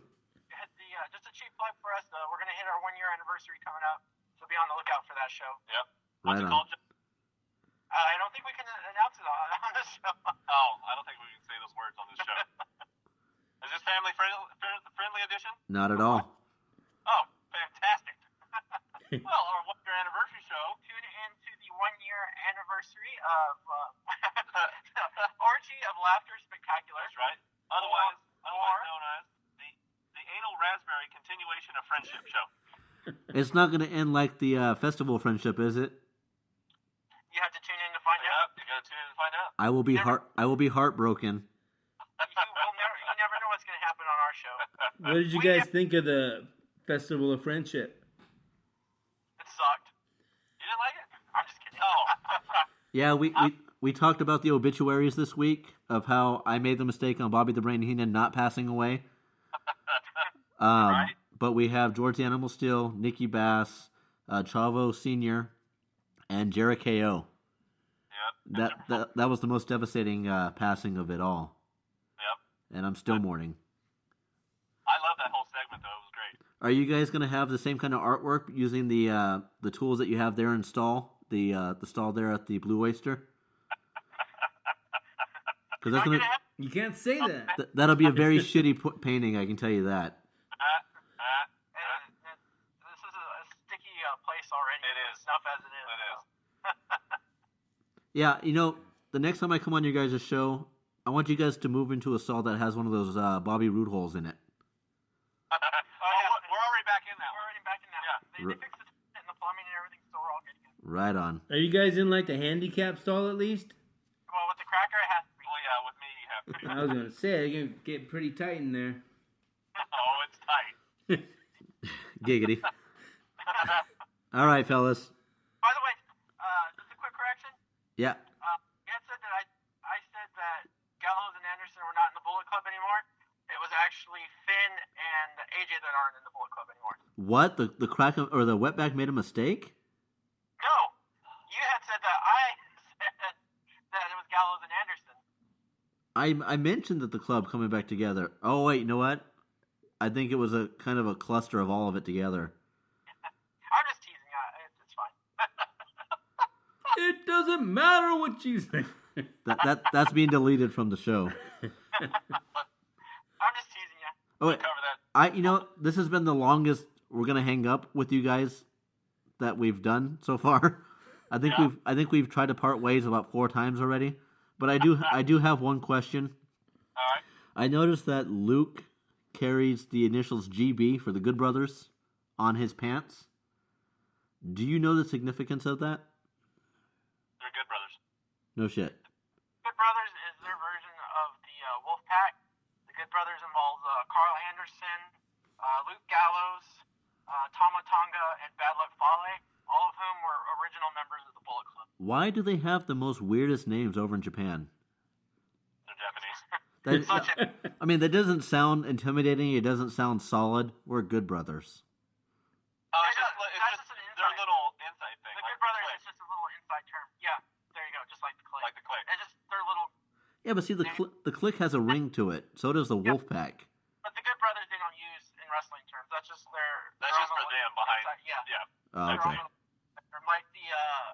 Just a cheap plug for us. We're going to hit our 1-year anniversary coming up, so be on the lookout for that show. Yep. Right What's it on. called? I don't think we can announce it on this show. Oh, I don't think we can say those words on this show. Is this family friendly edition? Not at all. Oh, fantastic. Well, our 1-year anniversary show. Tune in to the 1-year anniversary of Orgy of Laughter Spectacular. That's right. Otherwise known as the Anal Raspberry Continuation of Friendship show. It's not going to end like the festival friendship, is it? You have to tune in to find out. You got to tune in to find out. I will be heartbroken. You never know what's going to happen on our show. What did you guys think of the Festival of Friendship? It sucked. You didn't like it? I'm just kidding. Oh. Yeah, we talked about the obituaries this week of how I made the mistake on Bobby the Brain Heenan not passing away. Right. But we have George the Animal Steel, Nikki Bass, Chavo Sr., and Jericho. Yep. That was the most devastating passing of it all. Yep. And I'm still mourning. I love that whole segment, though. It was great. Are you guys going to have the same kind of artwork using the tools that you have there in stall? The stall there at the Blue Oyster? Because that's gonna, You can't say that. that'll be a very shitty painting, I can tell you that. This is a sticky place already. It is. Enough as it is. It is. Yeah, the next time I come on your guys' show, I want you guys to move into a stall that has one of those Bobby Roode holes in it. We're already back in that. We're already back in that. Yeah. They fixed it and the plumbing and everything, so we're all good again. Right on. Are you guys in like the handicap stall at least? Well, with the cracker, it has to be. Well, yeah, with me, you have to. I was gonna say you're gonna get pretty tight in there. Oh, it's tight. Giggity. All right, fellas. By the way, just a quick correction. Yeah. You had said that I said that Gallows and Anderson were not in the Bullet Club anymore. It was actually Finn and AJ that aren't in the Bullet Club anymore. What? The crack or the wetback made a mistake? No, you had said that I said that it was Gallows and Anderson. I mentioned that the club coming back together. Oh wait, you know what? I think it was a kind of a cluster of all of it together. I'm just teasing. It's fine. It doesn't matter what you say. That's being deleted from the show. I'm just teasing you. Oh wait, Cover that. this has been the longest we're gonna hang up with you guys that we've done so far. I think we've tried to part ways about 4 times already. But I do have one question. All right. I noticed that Luke carries the initials GB for the Good Brothers on his pants. Do you know the significance of that? They're good brothers. No shit. Good Brothers is their version of the Wolf Pack. The Good Brothers involves Carl Anderson, Luke Gallows, Tama Tonga, and Bad Luck Fale, all of whom were original members of the Bullet Club. Why do they have the most weirdest names over in Japan? They're Japanese. I mean, that doesn't sound intimidating. It doesn't sound solid. We're Good Brothers. It's just their little inside thing. The Like Good Brothers click. is just a little inside term. Yeah, there you go, just like the click. Like the click. It's just their little. Yeah, but see, the click has a ring to it. So does the Wolf Pack. But the Good Brothers they don't use in wrestling terms. That's just their. That's their just own for little them behind. inside- Yeah. Yeah. Oh, Their okay. own little- Like the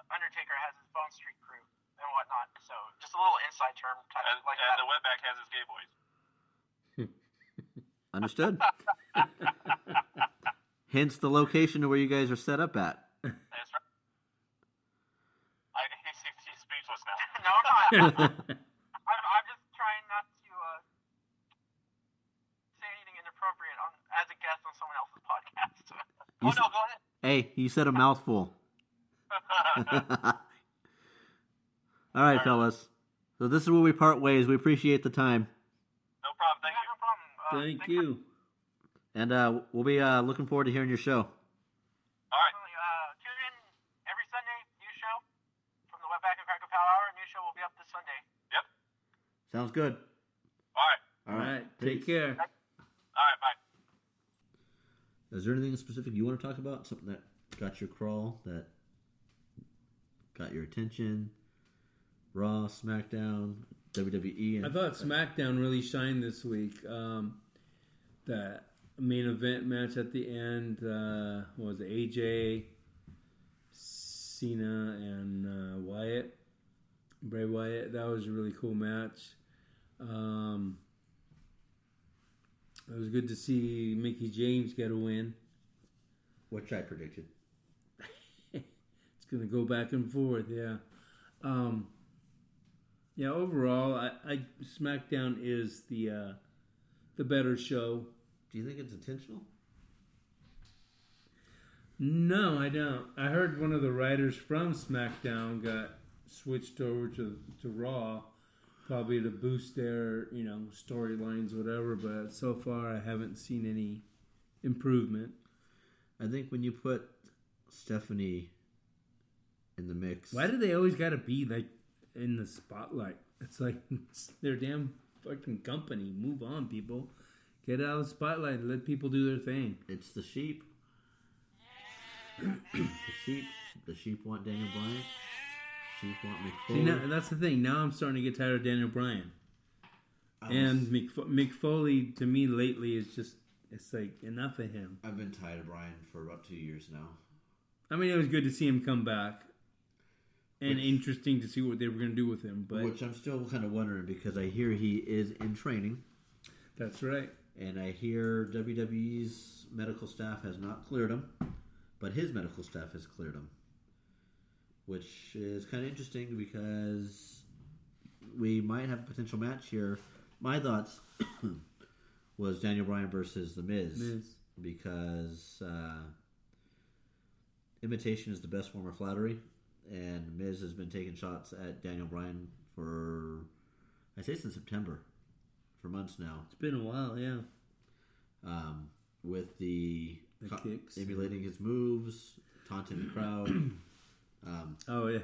Undertaker has his Bone Street crew and whatnot. So just a little inside term type And, like and that. the wetback has his gay boys. Understood. Hence the location of where you guys are set up at. That's right. He's speechless now. No, I'm not. I'm just trying not to say anything inappropriate as a guest on someone else's podcast. You Oh, no, go ahead. Hey, you said a mouthful. All right, fellas. So this is where we part ways. We appreciate the time. No problem. Thank you. No problem. Thank you. And we'll be looking forward to hearing your show. All right. Tune in every Sunday, new show from the Wetback and Cracker Power Hour. New show will be up this Sunday. Yep. Sounds good. All right. All right. Take care. All right. Bye. Is there anything specific you want to talk about? Something that got your crawl, that got your attention? Raw, SmackDown, WWE. And I thought SmackDown really shined this week. That main event match at the end was AJ, Cena, and Wyatt, Bray Wyatt. That was a really cool match. It was good to see Mickey James get a win. which I predicted. It's going to go back and forth, yeah. Yeah, overall, I SmackDown is the better show. Do you think it's intentional? No, I don't. I heard one of the writers from SmackDown got switched over to Raw, probably to boost their, storylines, whatever. But so far, I haven't seen any improvement. I think when you put Stephanie in the mix, Why do they always got to be like in the spotlight? It's like it's their damn fucking company. Move on, people. Get out of the spotlight and let people do their thing. it's the sheep. The sheep The sheep want Daniel Bryan. Sheep want Mick See, Foley. now, that's the thing. Now I'm starting to get tired of Daniel Bryan. And Mick Foley, to me, lately, is just, it's like, enough of him. I've been tired of Bryan for about 2 years now. I mean, it was good to see him come back. And interesting to see what they were going to do with him. But Which I'm still kind of wondering, because I hear he is in training. That's right. And I hear WWE's medical staff has not cleared him, but his medical staff has cleared him. Which is kind of interesting, because we might have a potential match here. My thoughts was Daniel Bryan versus The Miz. Because imitation is the best form of flattery. And Miz has been taking shots at Daniel Bryan for, I say since September, for months now. It's been a while, yeah. With the kicks. emulating his moves, taunting the crowd. Oh, yeah.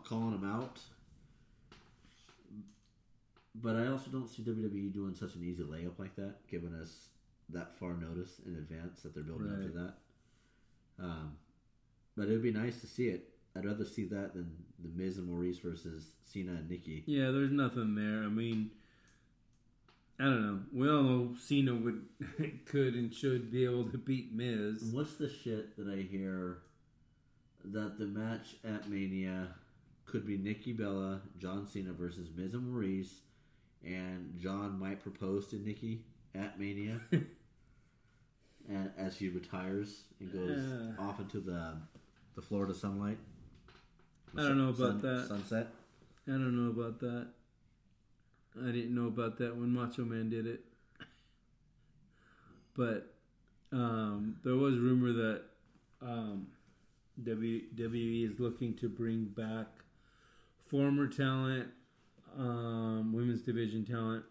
Calling him out. But I also don't see WWE doing such an easy layup like that, giving us that far notice in advance that they're building up to that. But it would be nice to see it. I'd rather see that than the Miz and Maurice versus Cena and Nikki. Yeah, there's nothing there. I mean, I don't know. We all know Cena could and should be able to beat Miz. What's the shit that I hear that the match at Mania could be Nikki Bella, John Cena versus Miz and Maurice, and John might propose to Nikki at Mania and as she retires and goes off into the Florida sunlight. I don't know about that. Sunset. I don't know about that. I didn't know about that when Macho Man did it. But there was rumor that WWE is looking to bring back former talent, women's division talent,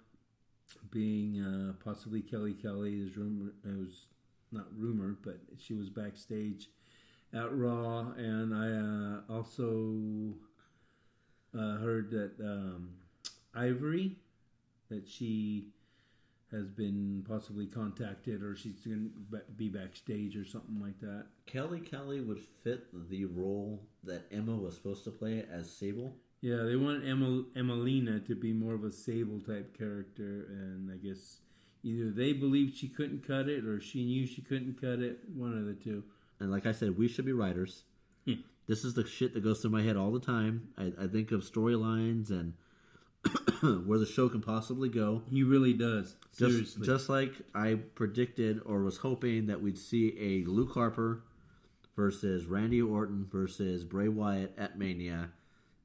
being possibly Kelly Kelly. Is rumor? It was not rumored, but she was backstage at Raw, and I also heard that Ivory, that she has been possibly contacted, or she's going to be backstage or something like that. Kelly Kelly would fit the role that Emma was supposed to play as Sable. Yeah, they want Emelina to be more of a Sable type character, and I guess either they believed she couldn't cut it, or she knew she couldn't cut it. One of the two. And like I said, we should be writers. This is the shit that goes through my head all the time. I think of storylines and where the show can possibly go. He really does. Seriously. Just like I predicted or was hoping that we'd see a Luke Harper versus Randy Orton versus Bray Wyatt at Mania.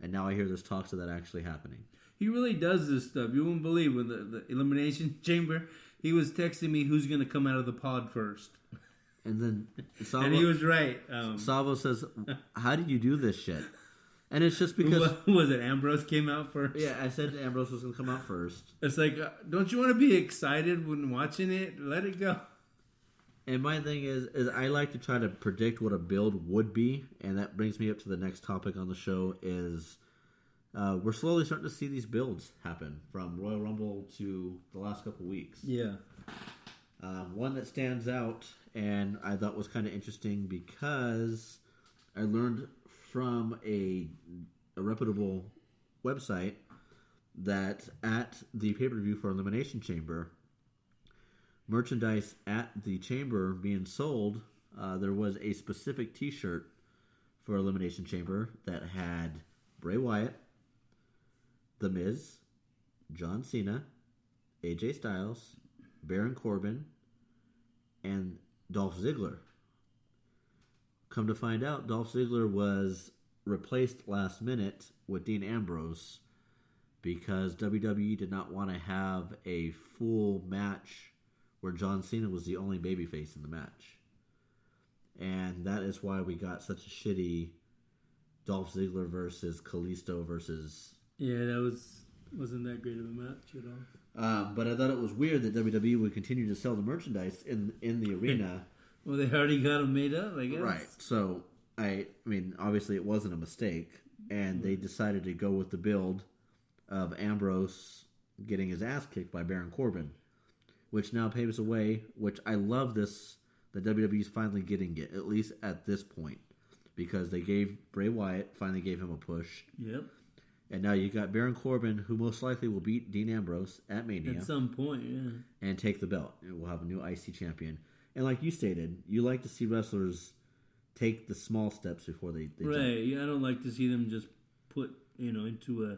And now I hear there's talks of that actually happening. He really does this stuff. You won't believe when the Elimination Chamber, he was texting me who's going to come out of the pod first. And then Savvo, and he was right. Savvo says, how did you do this shit? And it's just because... Who was it? Ambrose came out first? Yeah, I said Ambrose was going to come out first. It's like, don't you want to be excited when watching it? Let it go. And my thing is I like to try to predict what a build would be. And that brings me up to the next topic on the show is... we're slowly starting to see these builds happen from Royal Rumble to the last couple weeks. Yeah. One that stands out and I thought was kind of interesting because I learned from a reputable website that at the pay-per-view for Elimination Chamber, merchandise at the chamber being sold, there was a specific t-shirt for Elimination Chamber that had Bray Wyatt, The Miz, John Cena, AJ Styles, Baron Corbin, and Dolph Ziggler. Come to find out, Dolph Ziggler was replaced last minute with Dean Ambrose because WWE did not want to have a full match where John Cena was the only babyface in the match. And that is why we got such a shitty Dolph Ziggler versus Kalisto versus... Yeah, that wasn't that great of a match at all. But I thought it was weird that WWE would continue to sell the merchandise in the arena. Well, they already got them made up, I guess. Right. So, I mean, obviously it wasn't a mistake. And they decided to go with the build of Ambrose getting his ass kicked by Baron Corbin. Which now paves the way, which I love this, that WWE's finally getting it, at least at this point. because they gave Bray Wyatt, finally gave him a push. Yep. And now you got Baron Corbin, who most likely will beat Dean Ambrose at Mania. At some point, yeah. And take the belt. And we'll have a new IC champion. And like you stated, you like to see wrestlers take the small steps before they right. jump. Yeah, I don't like to see them just put, into a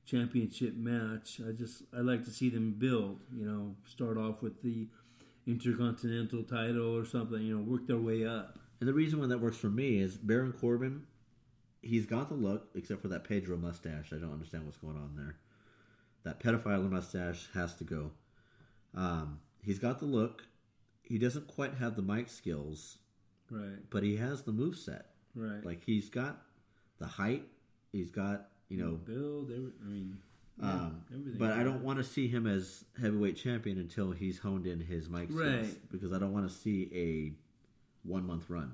championship match. I like to see them build, start off with the Intercontinental title or something, work their way up. And the reason why that works for me is Baron Corbin, he's got the look, except for that Pedro mustache. I don't understand what's going on there. That pedophile mustache has to go. He's got the look. He doesn't quite have the mic skills. Right. But he has the moveset. Right. Like, he's got the height. He's got, build, everything. But I don't want to see him as heavyweight champion until he's honed in his mic skills. Right. Because I don't want to see a 1 month run.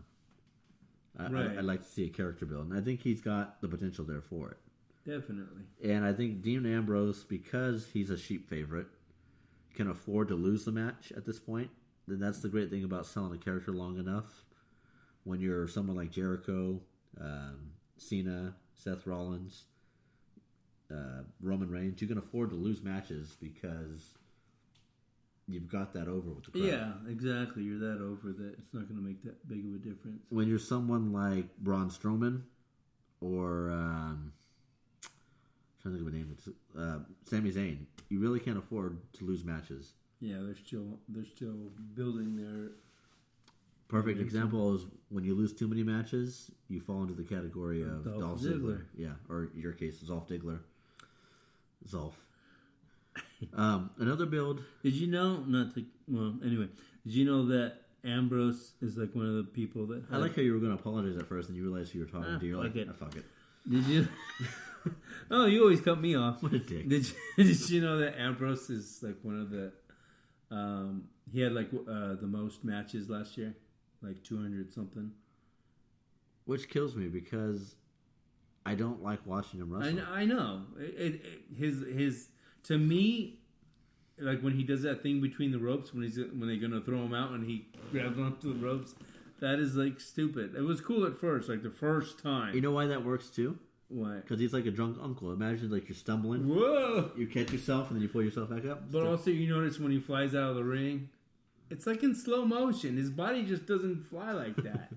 Right. I'd like to see a character build. And I think he's got the potential there for it. Definitely. And I think Dean Ambrose, because he's a sheep favorite, can afford to lose the match at this point. Then that's the great thing about selling a character long enough. When you're someone like Jericho, Cena, Seth Rollins, Roman Reigns, you can afford to lose matches because you've got that over with the crowd. Yeah, exactly. You're that over that it's not going to make that big of a difference. When you're someone like Braun Strowman or I'm trying to think of a name, Sami Zayn, you really can't afford to lose matches. Yeah, they're still building their. Perfect example is when you lose too many matches, you fall into the category of Dolph Ziggler. Yeah, or in your case, Dolph Ziggler. Zolf. Another build. Did you know? Anyway, did you know that Ambrose is like one of the people that? I like how you were going to apologize at first, and you realized who you were talking to. You're like, fuck it. Did you? Oh, you always cut me off. What a dick. Did you know that Ambrose is like one of the? He had like the most matches last year, like 200 something. Which kills me because I don't like watching him wrestle. I know. His to me, like when he does that thing between the ropes when they're gonna throw him out and he grabs onto the ropes, that is like stupid. It was cool at first, like the first time. You know why that works too? Why? Because he's like a drunk uncle. Imagine like you're stumbling. Whoa! You catch yourself and then you pull yourself back up. But also you notice when he flies out of the ring, it's like in slow motion. His body just doesn't fly like that.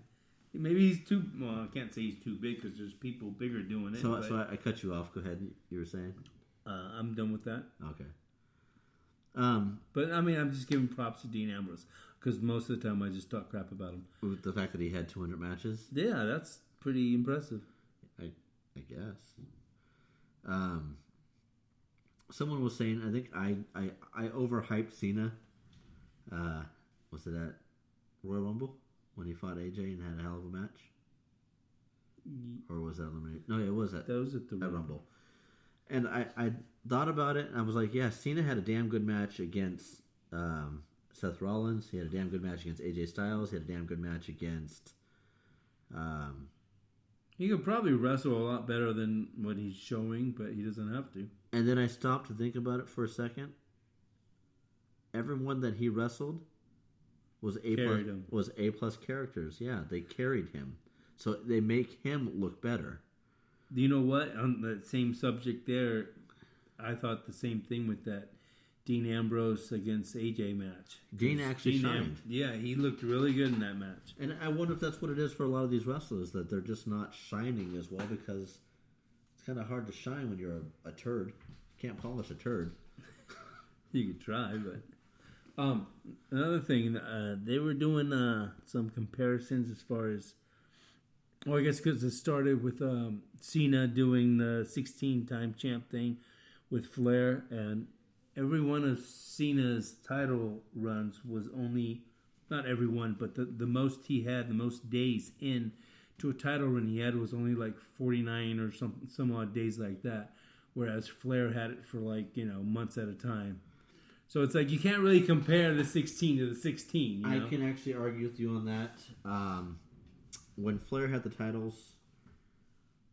Maybe he's too... Well, I can't say he's too big because there's people bigger doing it. So I cut you off. Go ahead. You were saying? I'm done with that. Okay. But, I mean, I'm just giving props to Dean Ambrose because most of the time I just talk crap about him. With the fact that he had 200 matches? Yeah, that's pretty impressive. I guess. Someone was saying, I think I overhyped Cena. Was it at Royal Rumble when he fought AJ and had a hell of a match? Or was that eliminated? No, it was at the Rumble. And I thought about it, and I was like, yeah, Cena had a damn good match against Seth Rollins. He had a damn good match against AJ Styles. He had a damn good match against... He could probably wrestle a lot better than what he's showing, but he doesn't have to. And then I stopped to think about it for a second. Everyone that he wrestled was A plus characters. Yeah, they carried him. So they make him look better. Do you know what? On that same subject there, I thought the same thing with that Dean Ambrose against AJ match. Dean actually shined. Yeah, he looked really good in that match. And I wonder if that's what it is for a lot of these wrestlers, that they're just not shining as well because it's kind of hard to shine when you're a turd. You can't polish a turd. You could try, but... another thing, they were doing some comparisons as far as... Well, I guess because it started with Cena doing the 16-time champ thing with Flair, and every one of Cena's title runs was only, not every one, but the most he had, the most days in to a title run he had was only like 49 or some odd days like that, whereas Flair had it for like, months at a time. So it's like you can't really compare the 16 to the 16. You know? I can actually argue with you on that. When Flair had the titles,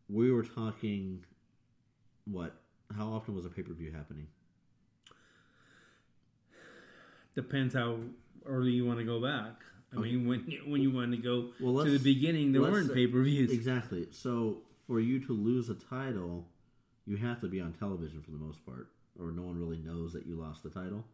we were talking, how often was a pay-per-view happening? Depends how early you want to go back. I mean, when you want to go Well, to the beginning, there weren't say- pay-per-views. Exactly. So for you to lose a title, you have to be on television for the most part, or no one really knows that you lost the title.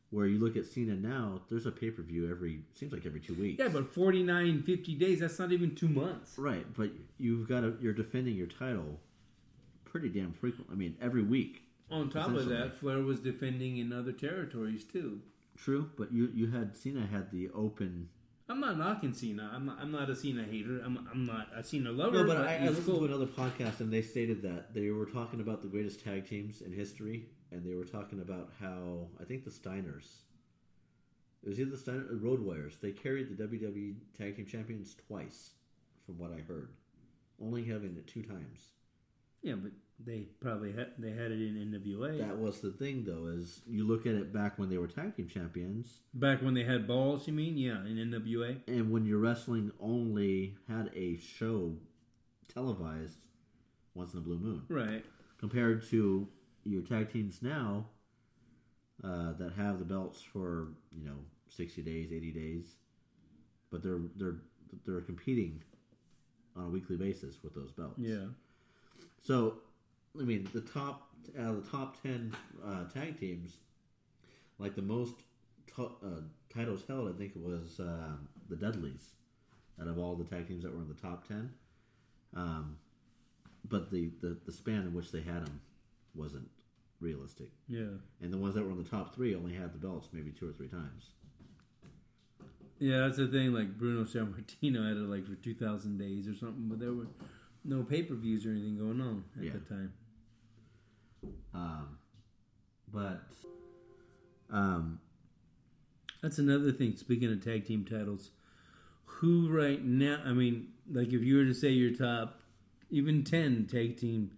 Where you look at Cena now, there's a pay-per-view seems like every 2 weeks. Yeah, but 49, 50 days, that's not even 2 months. Right, but you're defending your title pretty damn frequent. I mean, every week. On top of that, Flair was defending in other territories too. True, but Cena had the open. I'm not knocking Cena. I'm not a Cena hater. I'm not a Cena lover. No, but I he's listened cool. to another podcast and they stated that they were talking about the greatest tag teams in history, and they were talking about how I think the Steiners. It was either the Steiner or Road Warriors. They carried the WWE Tag Team Champions twice, from what I heard, only having it 2 times. Yeah, but they probably had it in NWA. That was the thing, though, is you look at it back when they were Tag Team Champions. Back when they had balls, you mean? Yeah, in NWA. And when your wrestling only had a show televised once in a blue moon. Right. Compared to your tag teams now that have the belts for, 60 days, 80 days. But they're competing on a weekly basis with those belts. Yeah. So, I mean, the top 10 tag teams, like the most titles held, I think it was the Dudleys, out of all the tag teams that were in the top 10. But the span in which they had them wasn't realistic. Yeah. And the ones that were in the top 3 only had the belts maybe 2 or 3 times. Yeah, that's the thing. Like Bruno Sammartino had it like for 2,000 days or something, but there were no pay-per-views or anything going on at the time. That's another thing. Speaking of tag team titles, who right now? I mean, like if you were to say your top, even 10 tag team,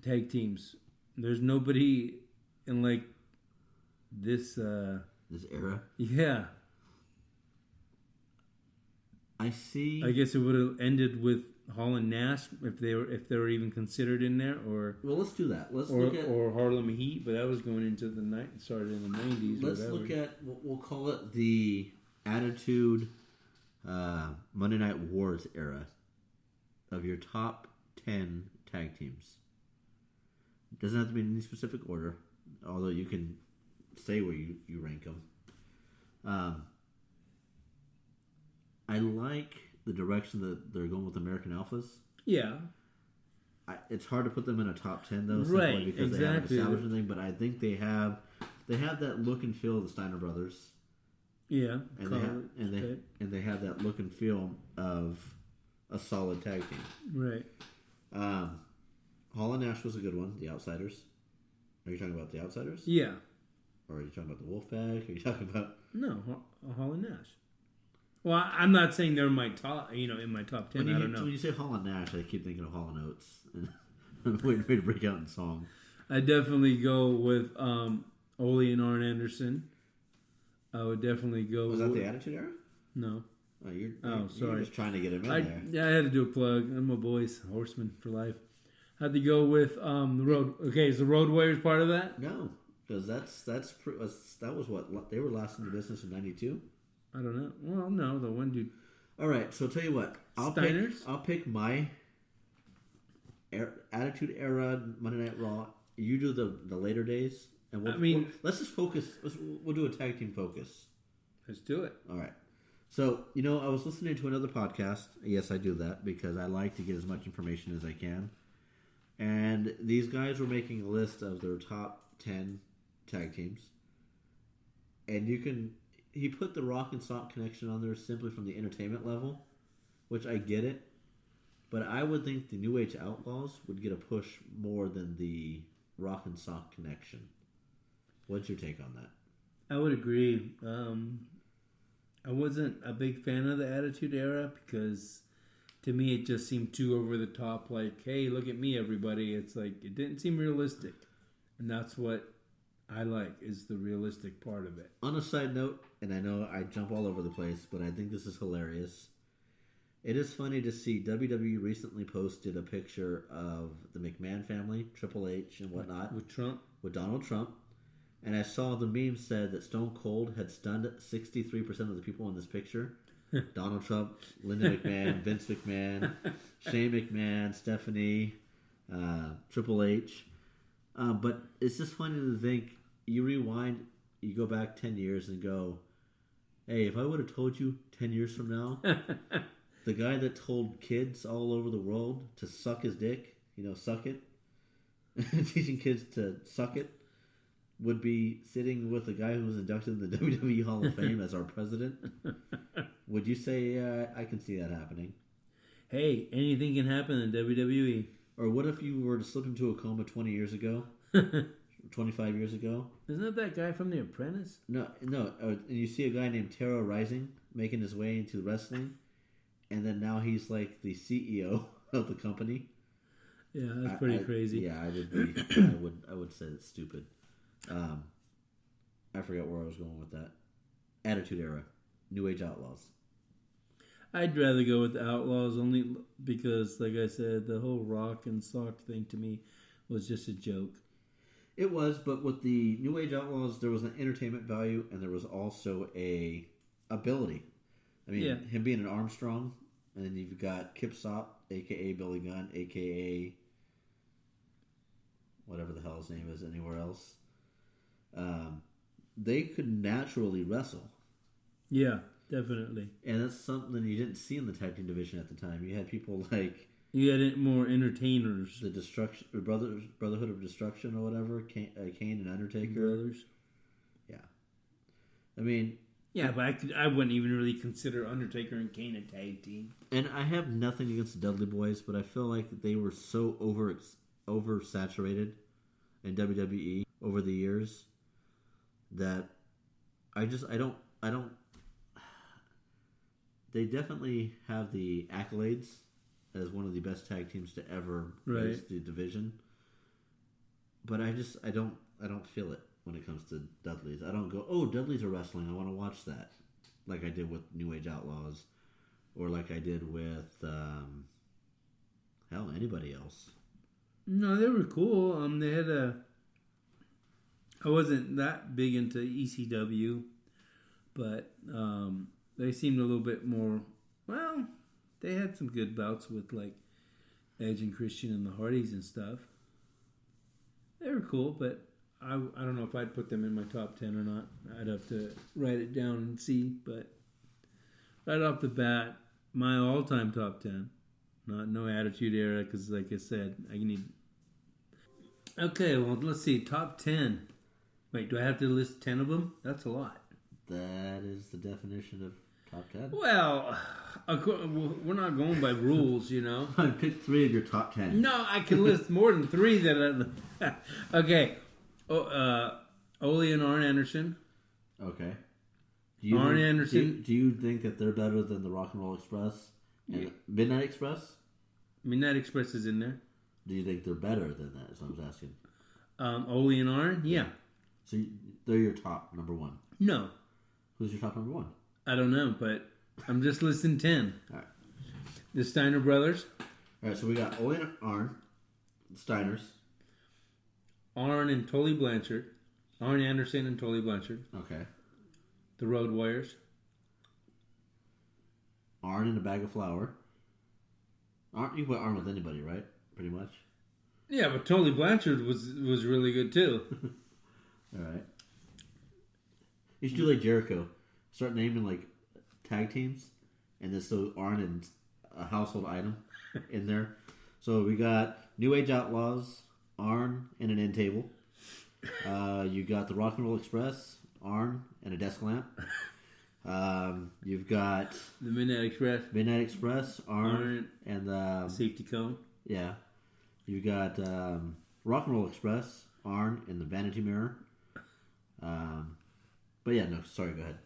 tag teams. There's nobody in like this. This era. Yeah. I see. I guess it would have ended with Hall and Nash if they were even considered in there, or well, let's do that. Let's or, look at or Harlem Heat, but that was going into the night, started in the 90s. Let's look at we'll call it the Attitude Monday Night Wars era of your top 10 tag teams. It doesn't have to be in any specific order, although you can say where you rank them. I like the direction that they're going with American Alphas. Yeah. It's hard to put them in a top 10 though, Right, simply because exactly. they haven't established anything. But I think they have that look and feel of the Steiner brothers. Yeah. And they have that look and feel of a solid tag team. Right. Hall and Nash was a good one. The Outsiders. Are you talking about the Outsiders? Yeah. Or are you talking about the Wolfpack? Are you talking about No, Hall and Nash. Well, I'm not saying they're my top, in my top 10. I don't know. When you say Hall and Nash, I keep thinking of Hall and Oates. I'm waiting for you to break out in song. I definitely go with Ole and Arn Anderson. I would definitely go. Was that the Attitude Era? No. Oh, you're sorry. just trying to get him in there. Yeah, I had to do a plug. I'm a boys, Horseman for life. Had to go with the Road. Okay, is the Road Warriors part of that? No, because that was what they were last in the business in '92. I don't know. Well, no, the one dude. All right, so I'll tell you what. I'll pick my Attitude Era Monday Night Raw. You do the later days, and let's just focus. We'll do a tag team focus. Let's do it. All right. So I was listening to another podcast. Yes, I do that because I like to get as much information as I can. And these guys were making a list of their top 10 tag teams. And he put the Rock and Sock connection on there simply from the entertainment level, which I get it. But I would think the New Age Outlaws would get a push more than the Rock and Sock connection. What's your take on that? I would agree. I wasn't a big fan of the Attitude Era because to me it just seemed too over the top. Like, hey, look at me, everybody. It's like it didn't seem realistic, and that's what I like is the realistic part of it. On a side note, and I know I jump all over the place, but I think this is hilarious. It is funny to see WWE recently posted a picture of the McMahon family, Triple H and whatnot, with Trump, with Donald Trump, And I saw the meme said that Stone Cold had stunned 63% of the people in this picture. Donald Trump, Linda McMahon, Vince McMahon, Shane McMahon, Stephanie, Triple H. But it's just funny to think, you rewind, you go back 10 years and go, hey, if I would have told you 10 years from now, the guy that told kids all over the world to suck his dick, suck it, teaching kids to suck it, would be sitting with a guy who was inducted in the WWE Hall of Fame as our president, would you say, I can see that happening? Hey, anything can happen in WWE. Or what if you were to slip into a coma 20 years ago? 25 years ago? Isn't that guy from The Apprentice? No. And you see a guy named Tara Rising making his way into wrestling, and then now he's like the CEO of the company. Yeah, that's pretty crazy. Yeah, I would say it's stupid. I forgot where I was going with that. Attitude Era, New Age Outlaws. I'd rather go with the Outlaws only because, like I said, the whole rock and sock thing to me was just a joke. It was, but with the New Age Outlaws, there was an entertainment value, and there was also a ability. I mean, him being an Armstrong, and then you've got Kip Sop, a.k.a. Billy Gunn, a.k.a. whatever the hell his name is anywhere else. They could naturally wrestle. Yeah, definitely. And that's something you didn't see in the tag team division at the time. You had people like... You had more entertainers. The Destruction, Brotherhood of Destruction or whatever, Kane and Undertaker. Brothers. Yeah. I mean... Yeah, but I wouldn't even really consider Undertaker and Kane a tag team. And I have nothing against the Dudley Boys, but I feel like they were so oversaturated in WWE over the years that I don't. They definitely have the accolades as one of the best tag teams to ever race the division, but I don't feel it when it comes to Dudleys. I don't go, oh, Dudleys are wrestling, I want to watch that, like I did with New Age Outlaws, or like I did with anybody else. No, they were cool. They had I wasn't that big into ECW, but they seemed a little bit more. Well, they had some good bouts with like Edge and Christian and the Hardys and stuff. They were cool, but I don't know if I'd put them in my top 10 or not. I'd have to write it down and see. But right off the bat, my all-time top 10. No Attitude Era, because like I said, I need... Okay, well, let's see. Top 10. Wait, do I have to list 10 of them? That's a lot. That is the definition of top 10. Well, we're not going by rules, you know. I picked 3 of your top 10. No, I can list more than 3 that okay. Ole and Arn Anderson. Okay. Arn Anderson. Do you think that they're better than the Rock and Roll Express and Midnight Express? Midnight Express is in there. Do you think they're better than that? Is what I was asking. Ole and Arn, yeah. So they're your top number 1. No. Who's your top number 1? I don't know, but I'm just listing 10. All right. The Steiner brothers. All right, so we got Ole and Arn, the Steiners. Arn and Tully Blanchard. Arn Anderson and Tully Blanchard. Okay. The Road Warriors. Arn and a bag of flour. You can put Arn with anybody, right? Pretty much. Yeah, but Tully Blanchard was really good too. All right. You should do like Jericho. Start naming like tag teams, and then so Arn and a household item in there. So we got New Age Outlaws, Arn and an end table. You got the Rock and Roll Express, Arn and a desk lamp. You've got the Midnight Express, Arn and the safety cone. Yeah. You got Rock and Roll Express, Arn and the Vanity Mirror. But yeah, no, sorry, go ahead.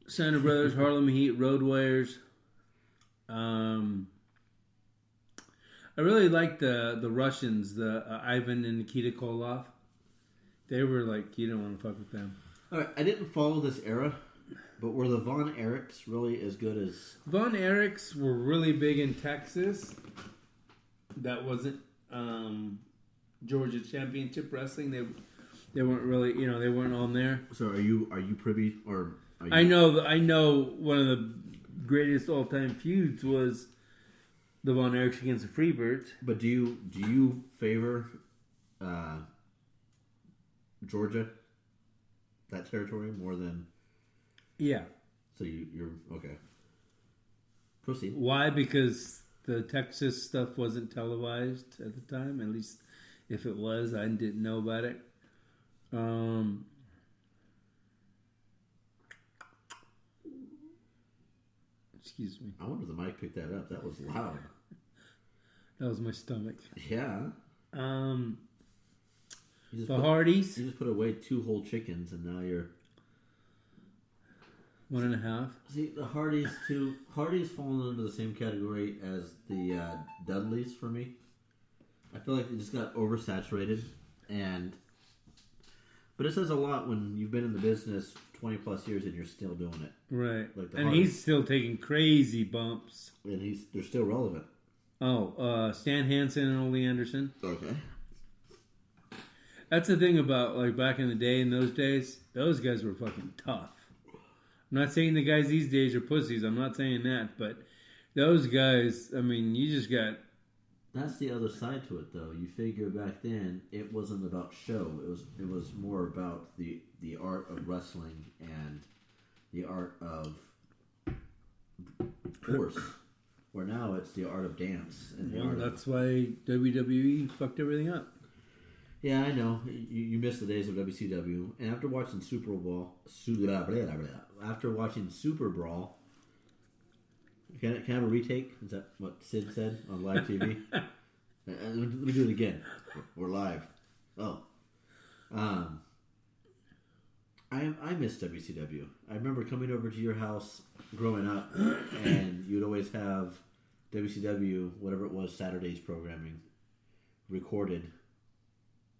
Steiner Brothers, Harlem Heat, Road Warriors. I really liked the Russians, the Ivan and Nikita Koloff. They were like, you don't want to fuck with them. All right, I didn't follow this era, but were the Von Erichs really as good as... Von Erichs were really big in Texas. That wasn't Georgia Championship Wrestling. They weren't really, they weren't on there. So are you privy or? Are you... I know one of the greatest all time feuds was the Von Erichs against the Freebirds. But do you favor Georgia, that territory, more than? Yeah. So you're okay. Proceed. Why? Because the Texas stuff wasn't televised at the time. At least if it was, I didn't know about it. Excuse me. I wonder if the mic picked that up. That was loud. That was my stomach. Yeah. The Hardys. You just put away 2 whole chickens, and now you're 1.5. See, the Hardys fallen into the same category as the Dudleys for me. I feel like they just got oversaturated, but it says a lot when you've been in the business 20 plus years and you're still doing it. Right. Like and he's still taking crazy bumps. And they're still relevant. Oh, Stan Hansen and Ole Anderson. Okay. That's the thing about, like, back in the day, in those days, those guys were fucking tough. I'm not saying the guys these days are pussies. I'm not saying that. But those guys, I mean, you just got... That's the other side to it, though. You figure back then, it wasn't about show. It was more about the art of wrestling and the art of force. Where now it's the art of dance. And that's why WWE fucked everything up. Yeah, I know. You missed the days of WCW. And after watching Super Brawl, can I have a retake? Is that what Sid said on live TV? Let me do it again. We're live. Oh. I miss WCW. I remember coming over to your house growing up, and you'd always have WCW, whatever it was, Saturday's programming, recorded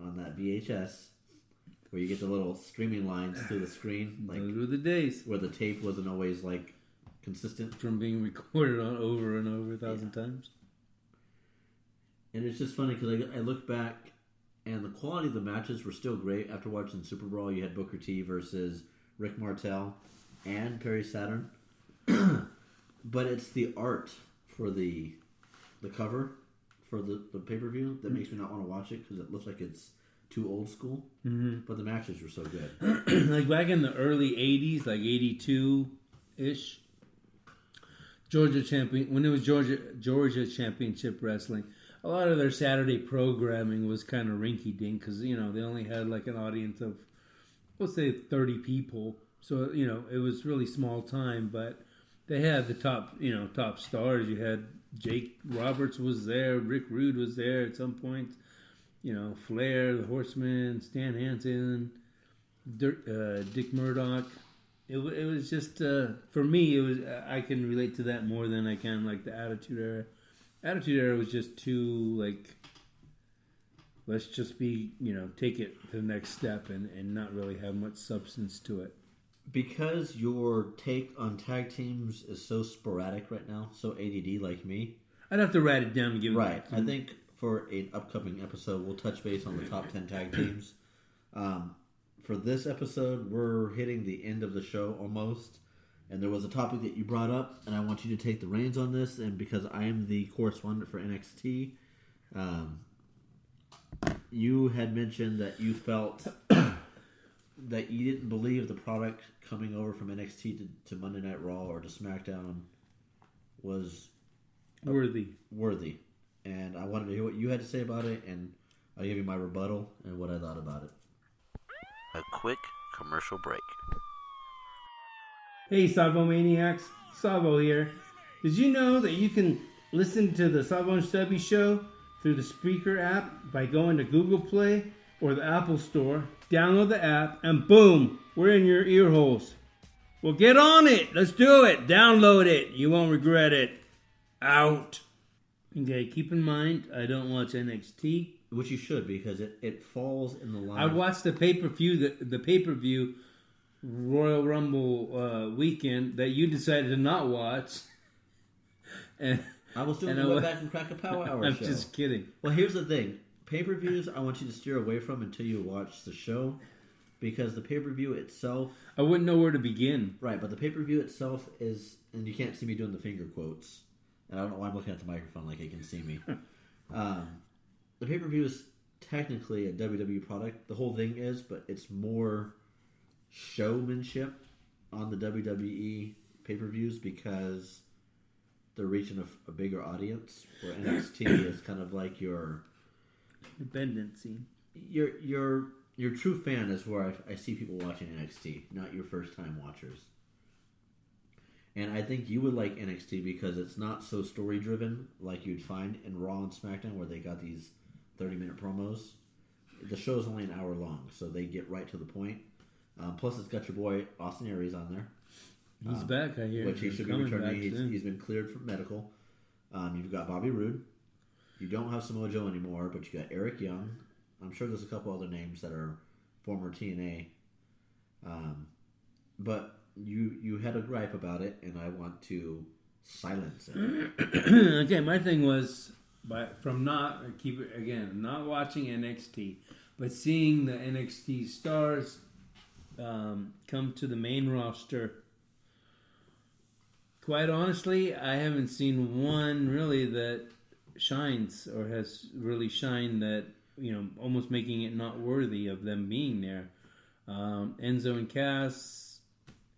on that VHS, where you get the little streaming lines through the screen. Like, those were the days. Where the tape wasn't always, like, consistent. From being recorded on over and over 1,000 times. And it's just funny because I look back, and the quality of the matches were still great. After watching Super Brawl, you had Booker T versus Rick Martel and Perry Saturn. But it's the art for the cover for the pay-per-view that makes me not want to watch it because it looks like it's too old school. Mm-hmm. But the matches were so good. Like back in the early 80s, like 82-ish, when it was Georgia Championship Wrestling, a lot of their Saturday programming was kind of rinky-dink because, they only had like an audience of, let's say, 30 people. So, it was really small time, but they had the top stars. You had Jake Roberts was there, Rick Rude was there at some point, Flair, the Horseman, Stan Hansen, Dick Murdoch. It was just, for me, I can relate to that more than I can, like, the Attitude Era. Attitude Era was just too, like, let's just be, take it to the next step and not really have much substance to it. Because your take on tag teams is so sporadic right now, so ADD like me. I'd have to write it down and give it right. I think for an upcoming episode, we'll touch base on the top 10 tag teams. For this episode, we're hitting the end of the show almost. And there was a topic that you brought up, and I want you to take the reins on this. And because I am the correspondent for NXT, you had mentioned that you felt that you didn't believe the product coming over from NXT to Monday Night Raw or to SmackDown was worthy. And I wanted to hear what you had to say about it, and I'll give you my rebuttal and what I thought about it. A quick commercial break. Hey, Savvo Maniacs. Savvo here. Did you know that you can listen to the Savvo and Stubby show through the Spreaker app by going to Google Play or the Apple Store, download the app, and boom, we're in your ear holes. Well, get on it. Let's do it. Download it. You won't regret it. Out. Okay, keep in mind, I don't watch NXT. Which you should, because it falls in the line. I watched the pay-per-view Royal Rumble weekend that you decided to not watch. And I was doing And the I Wet wa- Back and Crack a Power Hour I'm show. just kidding. Well, here's the thing. Pay-per-views, I want you to steer away from until you watch the show. Because the pay-per-view itself... I wouldn't know where to begin. Right, but the pay-per-view itself is... And you can't see me doing the finger quotes. And I don't know why I'm looking at the microphone like it can see me. The pay-per-view is technically a WWE product. The whole thing is, but it's more showmanship on the WWE pay-per-views because they're reaching a bigger audience. Where NXT is kind of like your Dependency. your true fan is where I see people watching NXT, not your first-time watchers. And I think you would like NXT because it's not so story-driven like you'd find in Raw and SmackDown where they got these 30-minute promos. The show's only an hour long, so they get right to the point. Plus, it's got your boy Austin Aries on there. He's back, I hear. Which he should be Coming returning. back soon. He's been cleared for medical. You've got Bobby Roode. You don't have Samoa Joe anymore, but you got Eric Young. I'm sure there's a couple other names that are former TNA. But you had a gripe about it, and I want to silence it. Okay, my thing was not watching NXT, but seeing the NXT stars come to the main roster. Quite honestly, I haven't seen one really that shines or has really shined that, almost making it not worthy of them being there. Enzo and Cass,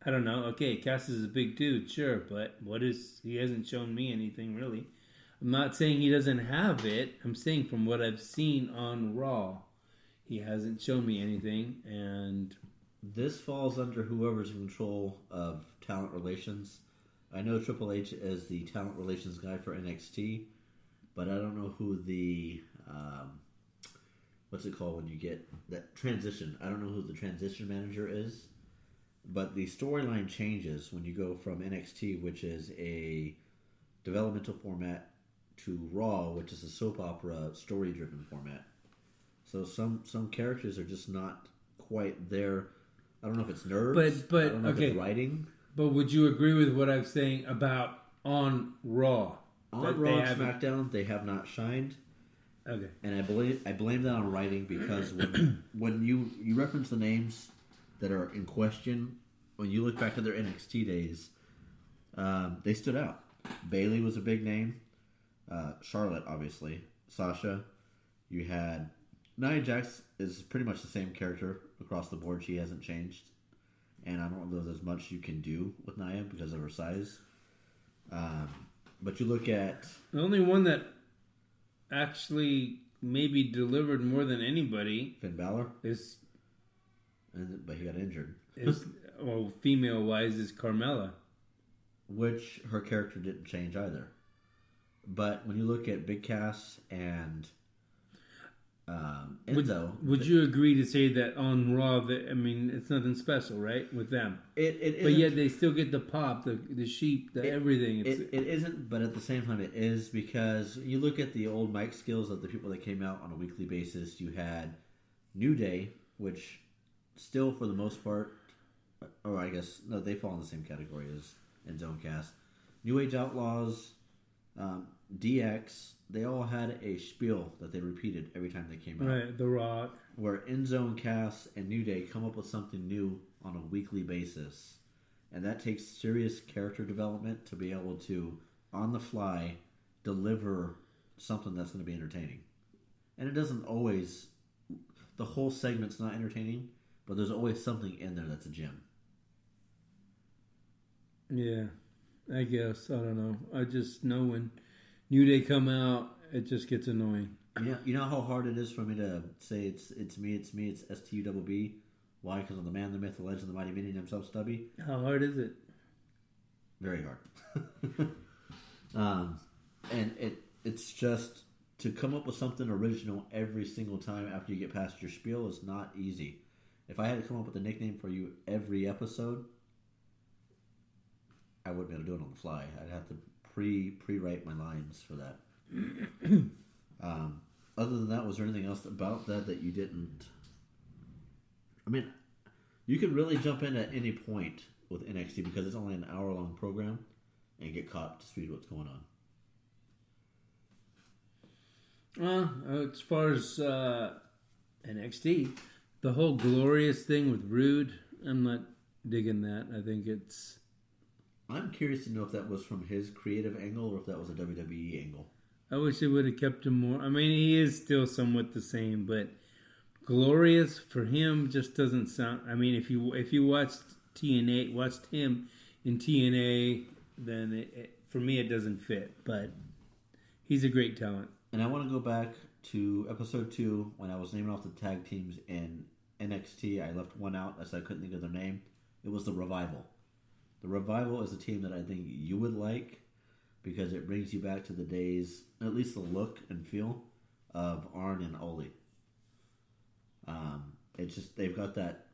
I don't know. Okay, Cass is a big dude, sure, but he hasn't shown me anything really. I'm not saying he doesn't have it. I'm saying from what I've seen on Raw, he hasn't shown me anything. And this falls under whoever's in control of talent relations. I know Triple H is the talent relations guy for NXT, but I don't know who the what's it called when you get that transition. I don't know who the transition manager is, but the storyline changes when you go from NXT, which is a developmental format, to Raw, which is a soap opera story-driven format. So some characters are just not quite there. I don't know if it's nerves. But I don't know if it's writing. But would you agree with what I'm saying about on Raw? On Raw and SmackDown, they have not shined. Okay. And I blame that on writing because when you reference the names that are in question, when you look back at their NXT days, they stood out. Bayley was a big name. Charlotte, obviously. Sasha. You had Nia Jax is pretty much the same character across the board. She hasn't changed. And I don't know there's much you can do with Nia because of her size. But you look at... The only one that actually maybe delivered more than anybody... Finn Balor? Is... But he got injured. Well, female-wise is Carmella. Which her character didn't change either. But when you look at Big Cass and Enzo... Would you agree to say that on Raw, it's nothing special, right, with them? It but yet they still get the pop, the sheep, everything. It isn't, but at the same time it is, because you look at the old mic skills of the people that came out on a weekly basis. You had New Day, which still for the most part, or I guess, no, they fall in the same category as Enzo and Cass. New Age Outlaws, DX, they all had a spiel that they repeated every time they came out. Right, The Rock. Where Enzo and Cass and New Day come up with something new on a weekly basis. And that takes serious character development to be able to, on the fly, deliver something that's going to be entertaining. And it doesn't always... The whole segment's not entertaining, but there's always something in there that's a gem. Yeah, I guess. I don't know. I just know when New Day come out, it just gets annoying. Yeah, you know how hard it is for me to say it's me, it's STUBB? Why? Because I'm the man, the myth, the legend, the mighty meaning himself, Stubby. How hard is it? Very hard. And it's just to come up with something original every single time after you get past your spiel is not easy. If I had to come up with a nickname for you every episode, I wouldn't be able to do it on the fly. I'd have to pre-write my lines for that. Other than that, was there anything else about that you didn't... I mean, you can really jump in at any point with NXT because it's only an hour-long program and get caught up to speed with what's going on. As far as NXT, the whole glorious thing with Rude, I'm not digging that. I think it's... I'm curious to know if that was from his creative angle or if that was a WWE angle. I wish they would have kept him more. I mean, he is still somewhat the same, but glorious for him just doesn't sound... I mean, if you watched TNA, watched him in TNA, then for me it doesn't fit. But he's a great talent. And I want to go back to episode 2 when I was naming off the tag teams in NXT. I left one out as I couldn't think of their name. It was the Revival. The Revival is a team that I think you would like because it brings you back to the days, at least the look and feel of Arn and Ole. It's just, they've got that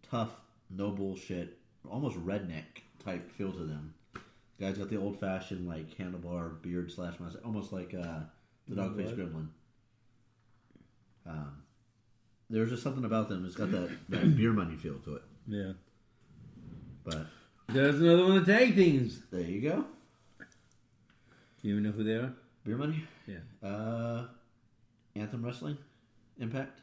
tough, no bullshit, almost redneck type feel to them. Guys got the old fashioned like handlebar beard / mustache, almost like the dog-faced gremlin. There's just something about them. It's got that beer money feel to it. Yeah. But there's another one of the tag teams. there you go. You even know who they are? Beer money? Yeah. Anthem Wrestling? Impact?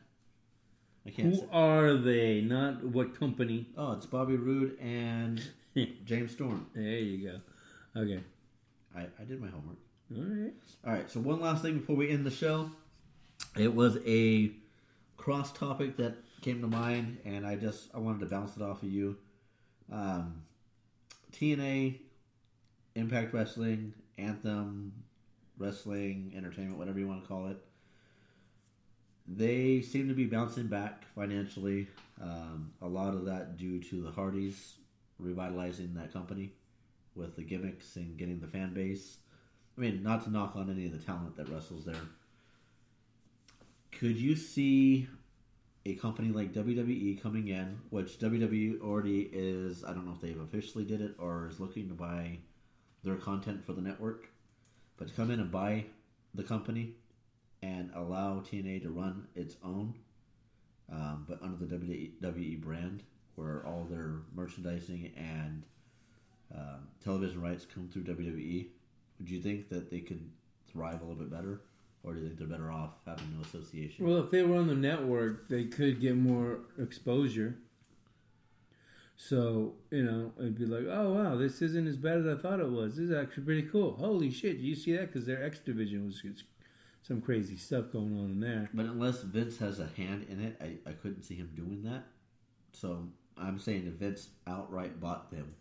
I can't Who say. are they? Not what company? Oh, it's Bobby Roode and James Storm. There you go. Okay. I did my homework. All right. All right, so one last thing before we end the show. It was a cross topic that came to mind, and I wanted to bounce it off of you. TNA, Impact Wrestling, Anthem Wrestling, Entertainment, whatever you want to call it. They seem to be bouncing back financially. A lot of that due to the Hardys revitalizing that company with the gimmicks and getting the fan base. I mean, not to knock on any of the talent that wrestles there. Could you see a company like WWE coming in, which WWE already is, I don't know if they've officially did it or is looking to buy their content for the network, but to come in and buy the company and allow TNA to run its own, but under the WWE brand, where all their merchandising and television rights come through WWE, would you think that they could thrive a little bit better? Or do you think they're better off having no association? Well, if they were on the network, they could get more exposure. So, it'd be like, oh, wow, this isn't as bad as I thought it was. This is actually pretty cool. Holy shit, do you see that? Because their X division was some crazy stuff going on in there. But unless Vince has a hand in it, I couldn't see him doing that. So I'm saying if Vince outright bought them,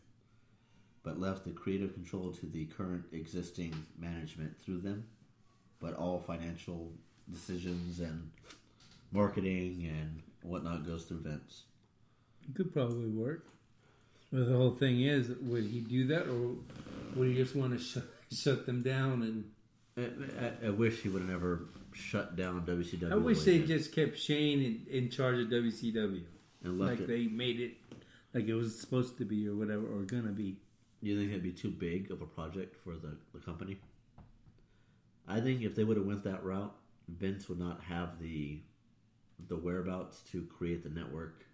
but left the creative control to the current existing management through them, but all financial decisions and marketing and whatnot goes through Vince. It could probably work. But the whole thing is, would he do that, or would he just want to shut them down? And I wish he would have never shut down WCW. I wish they just kept Shane in charge of WCW. And left like they made it like it was supposed to be or whatever, or gonna be. You think it'd be too big of a project for the company? I think if they would have went that route, Vince would not have the whereabouts to create the network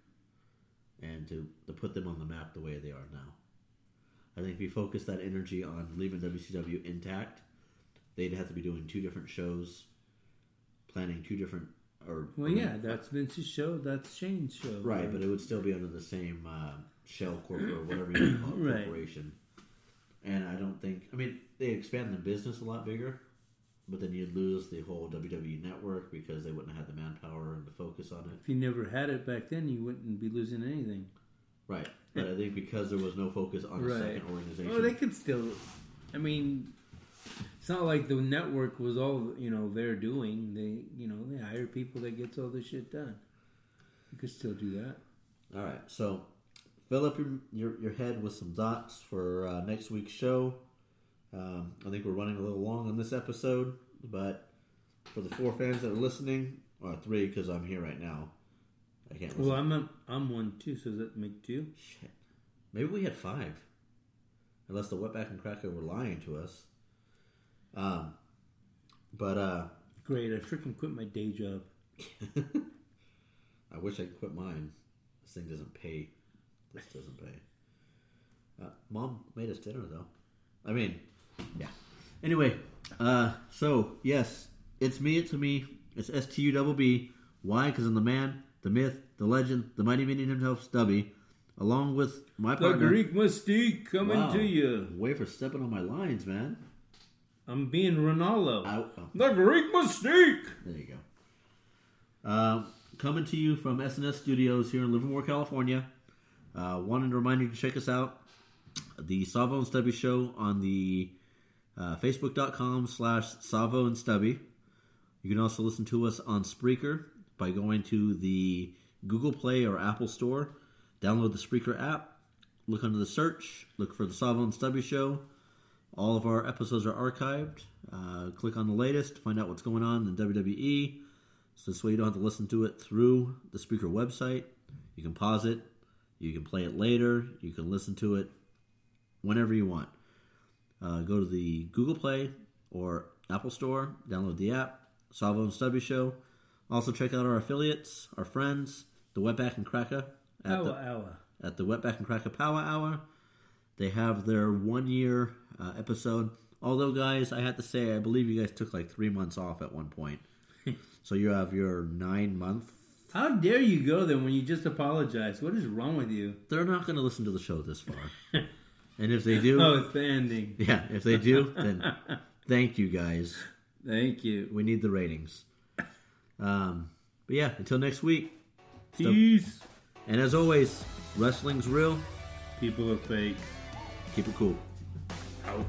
and to put them on the map the way they are now. I think if you focus that energy on leaving WCW intact, they'd have to be doing 2 different shows, planning 2 different... that's Vince's show, that's Shane's show. Right, but it would still be under the same shell corporate or whatever you call it, corporation. And I don't think... I mean, they expand the business a lot bigger, but then you'd lose the whole WWE network because they wouldn't have the manpower and the focus on it. If you never had it back then, you wouldn't be losing anything. Right, but I think because there was no focus on a second organization... Well, they could still... I mean... It's not like the network was all they're doing. They hire people that gets all this shit done. You could still do that. All right, so fill up your head with some thoughts for next week's show. I think we're running a little long on this episode, but for the 4 fans that are listening, or 3 because I'm here right now, I can't listen. Well, I'm 1 too. So does that make 2? Shit, maybe we had 5, unless the Wetback and Cracker were lying to us. Great, I freaking quit my day job. I wish I could quit mine. This thing doesn't pay. This doesn't pay. Mom made us dinner, though. I mean, yeah. Anyway, so, yes, It's me. It's STUBB. Why? Because I'm the man, the myth, the legend, the mighty minion himself, Stubby, along with my The partner. Greek Mystique coming to you. Way for stepping on my lines, man. I'm being Ronaldo. Oh. The Greek Mystique. There you go. Coming to you from SNS Studios here in Livermore, California. Wanted to remind you to check us out. The Savvo and Stubby Show on the Facebook.com/Savvo and Stubby. You can also listen to us on Spreaker by going to the Google Play or Apple Store. Download the Spreaker app. Look under the search. Look for the Savvo and Stubby Show. All of our episodes are archived. Click on the latest to find out what's going on in WWE. So this way you don't have to listen to it through the Spreaker website. You can pause it. You can play it later. You can listen to it whenever you want. Go to the Google Play or Apple Store. Download the app. Savvo and Stubby Show. Also check out our affiliates, our friends, the Wetback and Cracker at the Wetback and Cracker Power Hour. They have their 1 year episode. Although, guys, I have to say, I believe you guys took like 3 months off at one point. So you have your 9 month. How dare you go there when you just apologize? What is wrong with you? They're not going to listen to the show this far. And if they do... Oh, it's the ending. Yeah, if they do, then thank you, guys. Thank you. We need the ratings. But yeah, until next week. Peace. And as always, wrestling's real. People are fake. Keep it cool. Out.